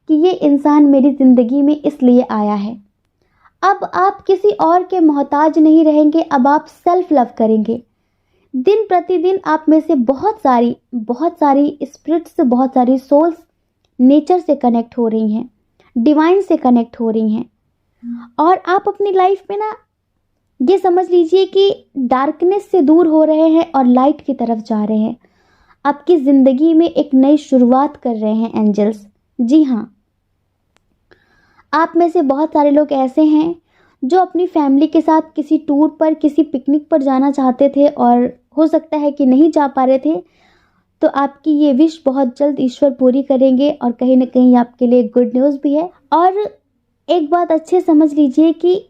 कि ये इंसान मेरी ज़िंदगी में इसलिए आया है। अब आप किसी और के मोहताज नहीं रहेंगे, अब आप सेल्फ लव करेंगे। दिन प्रतिदिन आप में से बहुत सारी स्पिरिट्स, बहुत सारी सोल्स नेचर से कनेक्ट हो रही हैं, डिवाइन से कनेक्ट हो रही हैं। और आप अपनी लाइफ में ना ये समझ लीजिए कि डार्कनेस से दूर हो रहे हैं और लाइट की तरफ जा रहे हैं। आपकी ज़िंदगी में एक नई शुरुआत कर रहे हैं एंजल्स। जी हाँ, आप में से बहुत सारे लोग ऐसे हैं जो अपनी फैमिली के साथ किसी टूर पर, किसी पिकनिक पर जाना चाहते थे और हो सकता है कि नहीं जा पा रहे थे। तो आपकी ये विश बहुत जल्द ईश्वर पूरी करेंगे और कहीं ना कहीं आपके लिए गुड न्यूज़ भी है। और एक बात अच्छे समझ लीजिए कि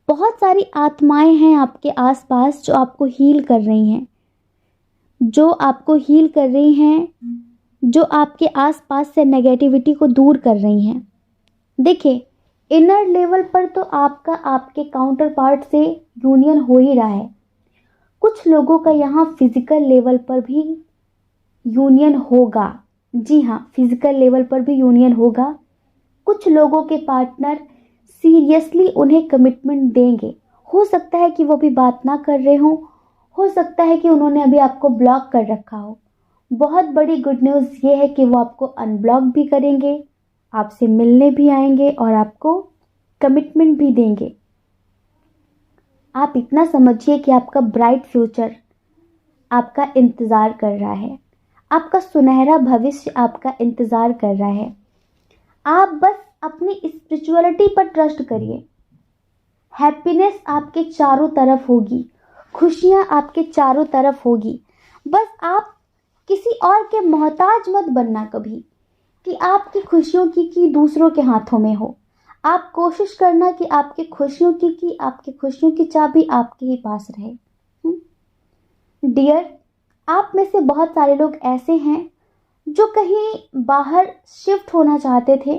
बहुत सारी आत्माएं हैं आपके आसपास जो आपको हील कर रही हैं, जो आपके आसपास से नेगेटिविटी को दूर कर रही हैं। देखिए, इनर लेवल पर तो आपका आपके काउंटर पार्ट से यूनियन हो ही रहा है। कुछ लोगों का यहाँ फिजिकल लेवल पर भी यूनियन होगा। जी हाँ, फिजिकल लेवल पर भी यूनियन होगा। कुछ लोगों के पार्टनर सीरियसली उन्हें कमिटमेंट देंगे। हो सकता है कि वो भी बात ना कर रहे हों, हो सकता है कि उन्होंने अभी आपको ब्लॉक कर रखा हो। बहुत बड़ी गुड न्यूज़ ये है कि वो आपको अनब्लॉक भी करेंगे, आपसे मिलने भी आएंगे और आपको कमिटमेंट भी देंगे। आप इतना समझिए कि आपका ब्राइट फ्यूचर आपका इंतज़ार कर रहा है, आपका सुनहरा भविष्य आपका इंतज़ार कर रहा है। आप बस अपनी स्पिरिचुअलिटी पर ट्रस्ट करिए। हैप्पीनेस आपके चारों तरफ होगी, खुशियाँ आपके चारों तरफ होगी। बस आप किसी और के मोहताज मत बनना कभी कि आपकी खुशियों की दूसरों के हाथों में हो। आप कोशिश करना कि आपकी खुशियों की चाबी आपके ही पास रहे। डियर, आप में से बहुत सारे लोग ऐसे हैं जो कहीं बाहर शिफ्ट होना चाहते थे,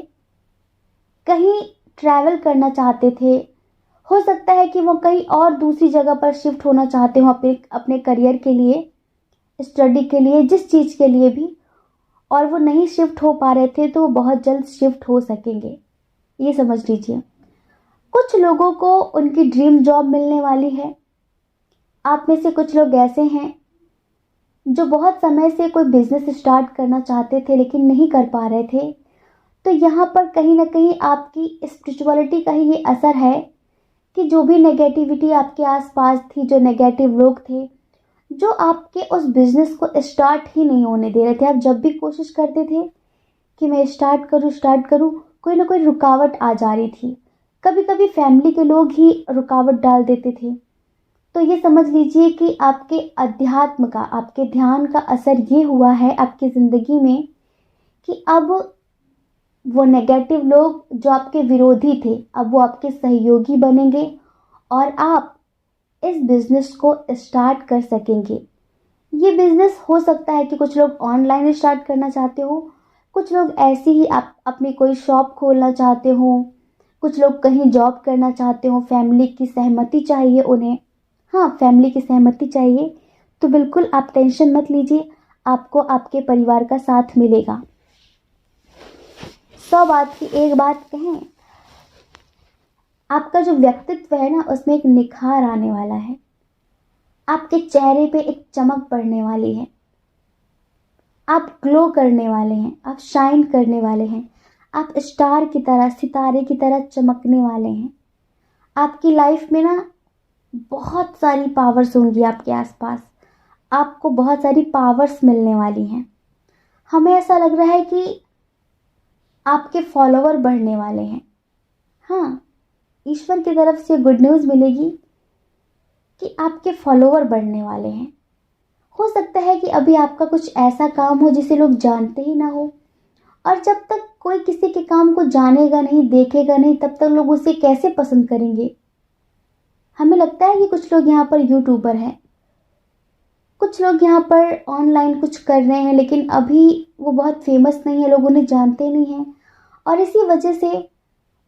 कहीं ट्रैवल करना चाहते थे। हो सकता है कि वो कहीं और दूसरी जगह पर शिफ्ट होना चाहते हो अपने करियर के लिए, स्टडी के लिए, जिस चीज़ के लिए भी, और वो नहीं शिफ्ट हो पा रहे थे, तो वो बहुत जल्द शिफ्ट हो सकेंगे। ये समझ लीजिए। कुछ लोगों को उनकी ड्रीम जॉब मिलने वाली है। आप में से कुछ लोग ऐसे हैं जो बहुत समय से कोई बिजनेस स्टार्ट करना चाहते थे लेकिन नहीं कर पा रहे थे। तो यहाँ पर कहीं ना कहीं आपकी स्पिरिचुअलिटी का ही ये असर है कि जो भी नेगेटिविटी आपके आसपास थी, जो नेगेटिव लोग थे, जो आपके उस बिजनेस को स्टार्ट ही नहीं होने दे रहे थे। आप जब भी कोशिश करते थे कि मैं स्टार्ट करूँ, कोई ना कोई रुकावट आ जा रही थी। कभी कभी फैमिली के लोग ही रुकावट डाल देते थे। तो ये समझ लीजिए कि आपके अध्यात्म का, आपके ध्यान का असर ये हुआ है आपकी ज़िंदगी में कि अब वो नेगेटिव लोग जो आपके विरोधी थे, अब वो आपके सहयोगी बनेंगे और आप इस बिज़नेस को स्टार्ट कर सकेंगे। ये बिज़नेस हो सकता है कि कुछ लोग ऑनलाइन स्टार्ट करना चाहते हो, कुछ लोग ऐसे ही आप अपनी कोई शॉप खोलना चाहते हो, कुछ लोग कहीं जॉब करना चाहते हो। फैमिली की सहमति चाहिए उन्हें। हाँ, फैमिली की सहमति चाहिए। तो बिल्कुल आप टेंशन मत लीजिए, आपको आपके परिवार का साथ मिलेगा। 100 बात की एक बात कहें, आपका जो व्यक्तित्व है ना, उसमें एक निखार आने वाला है। आपके चेहरे पे एक चमक पड़ने वाली है। आप ग्लो करने वाले हैं, आप शाइन करने वाले हैं, आप स्टार की तरह, सितारे की तरह चमकने वाले हैं। आपकी लाइफ में ना बहुत सारी पावर्स होंगी आपके आसपास, आपको बहुत सारी पावर्स मिलने वाली हैं। हमें ऐसा लग रहा है कि आपके फॉलोवर बढ़ने वाले हैं। हाँ, ईश्वर की तरफ से गुड न्यूज़ मिलेगी कि आपके फॉलोवर बढ़ने वाले हैं। हो सकता है कि अभी आपका कुछ ऐसा काम हो जिसे लोग जानते ही ना हो, और जब तक कोई किसी के काम को जानेगा नहीं, देखेगा नहीं, तब तक लोग उसे कैसे पसंद करेंगे। हमें लगता है कि कुछ लोग यहाँ पर यूट्यूबर हैं, कुछ लोग यहाँ पर ऑनलाइन कुछ कर रहे हैं, लेकिन अभी वो बहुत फेमस नहीं है, लोग उन्हें जानते नहीं हैं, और इसी वजह से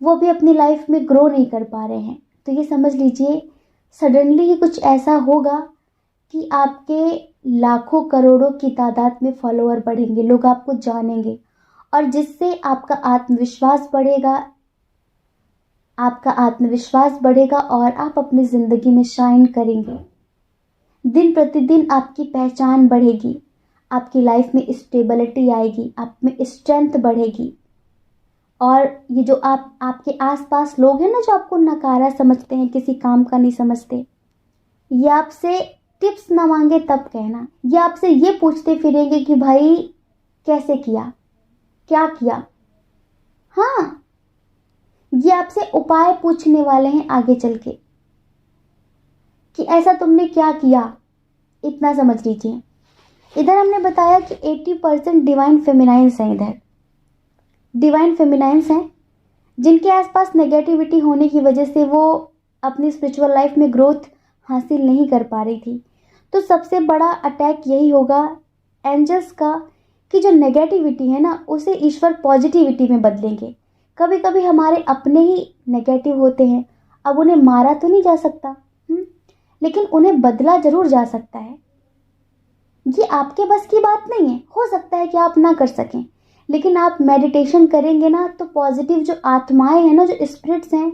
वो भी अपनी लाइफ में ग्रो नहीं कर पा रहे हैं। तो ये समझ लीजिए, सडनली ही कुछ ऐसा होगा कि आपके लाखों करोड़ों की तादाद में फॉलोअर बढ़ेंगे, लोग आपको जानेंगे, और जिससे आपका आत्मविश्वास बढ़ेगा, और आप अपनी ज़िंदगी में शाइन करेंगे। दिन प्रतिदिन आपकी पहचान बढ़ेगी, आपकी लाइफ में स्टेबिलिटी आएगी, आप में स्ट्रेंथ बढ़ेगी। और ये जो आपके आसपास लोग हैं ना, जो आपको नकारा समझते हैं, किसी काम का नहीं समझते, ये आपसे टिप्स ना मांगे तब कहना, ये आपसे ये पूछते फिरेंगे कि भाई कैसे किया, क्या किया। हाँ, ये आपसे उपाय पूछने वाले हैं आगे चल के कि ऐसा तुमने क्या किया। इतना समझ लीजिए। इधर हमने बताया कि 80% डिवाइन फेमिनाइंस हैं। इधर डिवाइन फेमिनाइंस हैं जिनके आसपास नेगेटिविटी होने की वजह से वो अपनी स्पिरिचुअल लाइफ में ग्रोथ हासिल नहीं कर पा रही थी। तो सबसे बड़ा अटैक यही होगा एंजल्स का कि जो नेगेटिविटी है ना, उसे ईश्वर पॉजिटिविटी में बदलेंगे। कभी कभी हमारे अपने ही नेगेटिव होते हैं, अब उन्हें मारा तो नहीं जा सकता, लेकिन उन्हें बदला जरूर जा सकता है। ये आपके बस की बात नहीं है, हो सकता है कि आप ना कर सकें, लेकिन आप मेडिटेशन करेंगे ना तो पॉजिटिव जो आत्माएं हैं ना, जो स्पिरिट्स हैं,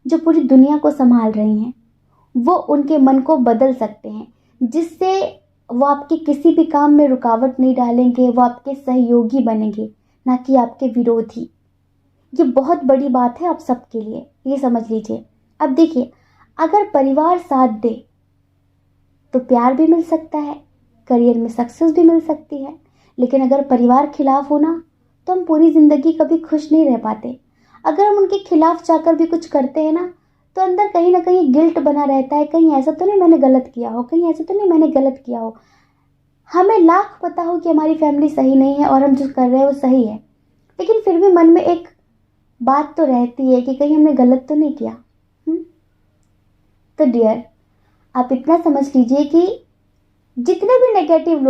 जो पूरी दुनिया को संभाल रही हैं, वो उनके मन को बदल सकते हैं, जिससे वो आपके किसी भी काम में रुकावट नहीं डालेंगे, वो आपके सहयोगी बनेंगे, ना कि आपके विरोधी। ये बहुत बड़ी बात है आप सबके लिए, ये समझ लीजिए। अब देखिए, अगर परिवार साथ दे तो प्यार भी मिल सकता है, करियर में सक्सेस भी मिल सकती है, लेकिन अगर परिवार खिलाफ हो ना, तो हम पूरी ज़िंदगी कभी खुश नहीं रह पाते। अगर हम उनके खिलाफ जाकर भी कुछ करते हैं ना, तो अंदर कहीं ना कहीं गिल्ट बना रहता है, कहीं ऐसा तो नहीं मैंने गलत किया हो, कहीं ऐसा तो नहीं मैंने गलत किया हो। हमें लाख पता हो कि हमारी फैमिली सही नहीं है और हम जो कर रहे हैं वो सही है, लेकिन फिर भी मन में एक बात तो रहती है कि कहीं हमने गलत तो नहीं किया। तो डियर, आप इतना समझ लीजिए कि जितने भी नेगेटिव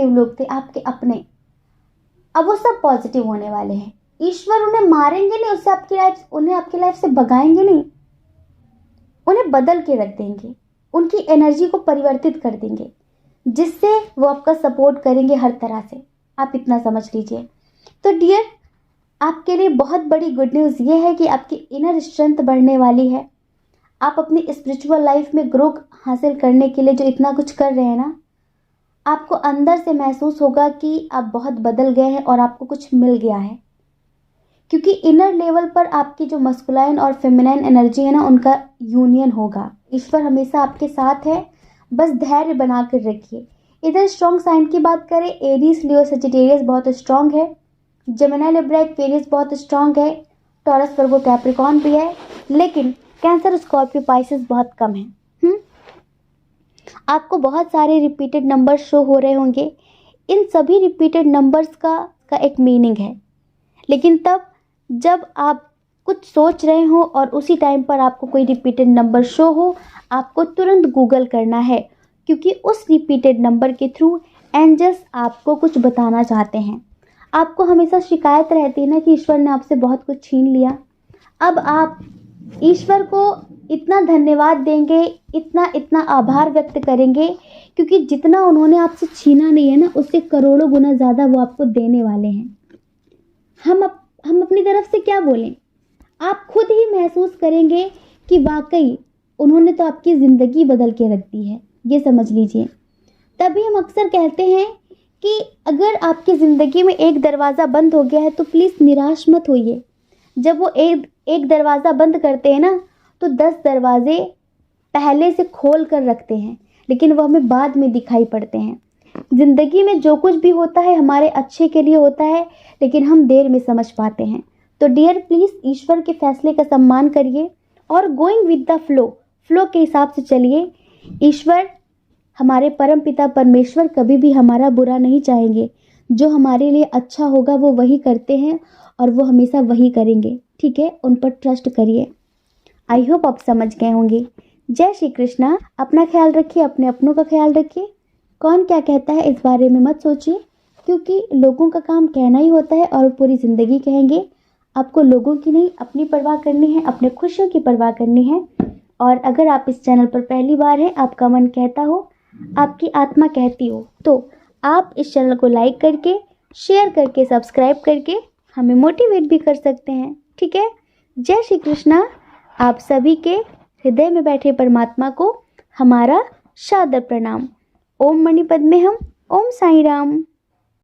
लोग थे आपके अपने, अब वो सब पॉजिटिव होने वाले हैं। ईश्वर उन्हें मारेंगे नहीं, उन्हें आपकी लाइफ से भगाएंगे नहीं, उन्हें बदल के रख देंगे, उनकी एनर्जी को परिवर्तित कर देंगे, जिससे वो आपका सपोर्ट करेंगे हर तरह से। आप इतना समझ लीजिए। तो डियर, आपके लिए बहुत बड़ी गुड न्यूज़ ये है कि आपकी इनर स्ट्रेंथ बढ़ने वाली है। आप अपनी स्पिरिचुअल लाइफ में ग्रो हासिल करने के लिए जो इतना कुछ कर रहे हैं ना, आपको अंदर से महसूस होगा कि आप बहुत बदल गए हैं और आपको कुछ मिल गया है, क्योंकि इनर लेवल पर आपकी जो मस्कुलाइन और फेमिनाइन एनर्जी है ना, उनका यूनियन होगा। ईश्वर हमेशा आपके साथ है, बस धैर्य बना कर रखिए। इधर स्ट्रॉन्ग साइन की बात करें, एरीज, लियो, सजिटेरियस बहुत स्ट्रॉन्ग है, जेमिनी, लिब्रा, एक्वेरियस बहुत स्ट्रॉन्ग है, टॉरस, वर्गो, कैप्रिकॉर्न भी है, लेकिन कैंसर, स्कॉर्पियो, पाइसेस बहुत कम है। आपको बहुत सारे रिपीटेड नंबर शो हो रहे होंगे। इन सभी रिपीटेड नंबर्स का एक मीनिंग है, लेकिन तब जब आप कुछ सोच रहे हो और उसी टाइम पर आपको कोई रिपीटेड नंबर शो हो, आपको तुरंत गूगल करना है, क्योंकि उस रिपीटेड नंबर के थ्रू एंजल्स आपको कुछ बताना चाहते हैं। आपको हमेशा शिकायत रहती है ना कि ईश्वर ने आपसे बहुत कुछ छीन लिया। अब आप ईश्वर को इतना धन्यवाद देंगे, इतना आभार व्यक्त करेंगे, क्योंकि जितना उन्होंने आपसे छीना नहीं है ना, उससे करोड़ों गुना ज़्यादा वो आपको देने वाले हैं। हम अपनी तरफ से क्या बोलें, आप खुद ही महसूस करेंगे कि वाकई उन्होंने तो आपकी ज़िंदगी बदल के रख दी है, ये समझ लीजिए। तभी हम अक्सर कहते हैं कि अगर आपकी ज़िंदगी में एक दरवाज़ा बंद हो गया है तो प्लीज़ निराश मत होइए। जब वो एक दरवाज़ा बंद करते हैं ना, तो 10 दरवाजे पहले से खोल कर रखते हैं, लेकिन वो हमें बाद में दिखाई पड़ते हैं। ज़िंदगी में जो कुछ भी होता है हमारे अच्छे के लिए होता है, लेकिन हम देर में समझ पाते हैं। तो डियर, प्लीज़ ईश्वर के फैसले का सम्मान करिए और गोइंग विद द फ्लो के हिसाब से चलिए। ईश्वर, हमारे परम पिता परमेश्वर कभी भी हमारा बुरा नहीं चाहेंगे। जो हमारे लिए अच्छा होगा वो वही करते हैं और वो हमेशा वही करेंगे। ठीक है, उन पर ट्रस्ट करिए। आई होप आप समझ गए होंगे। जय श्री कृष्णा। अपना ख्याल रखिए, अपने अपनों का ख्याल रखिए। कौन क्या कहता है इस बारे में मत सोचिए, क्योंकि लोगों का काम कहना ही होता है और पूरी ज़िंदगी कहेंगे। आपको लोगों की नहीं, अपनी परवाह करनी है, अपने खुशियों की परवाह करनी है। और अगर आप इस चैनल पर पहली बार हैं, आपका मन कहता हो आपकी आत्मा कहती हो। तो आप इस चैनल को लाइक करके, शेयर करके, सब्सक्राइब करके हमें मोटिवेट भी कर सकते हैं। ठीक है। जय श्री कृष्णा। आप सभी के हृदय में बैठे परमात्मा को हमारा सादर प्रणाम। ओम मणि पद्मे हम। ओम साई राम।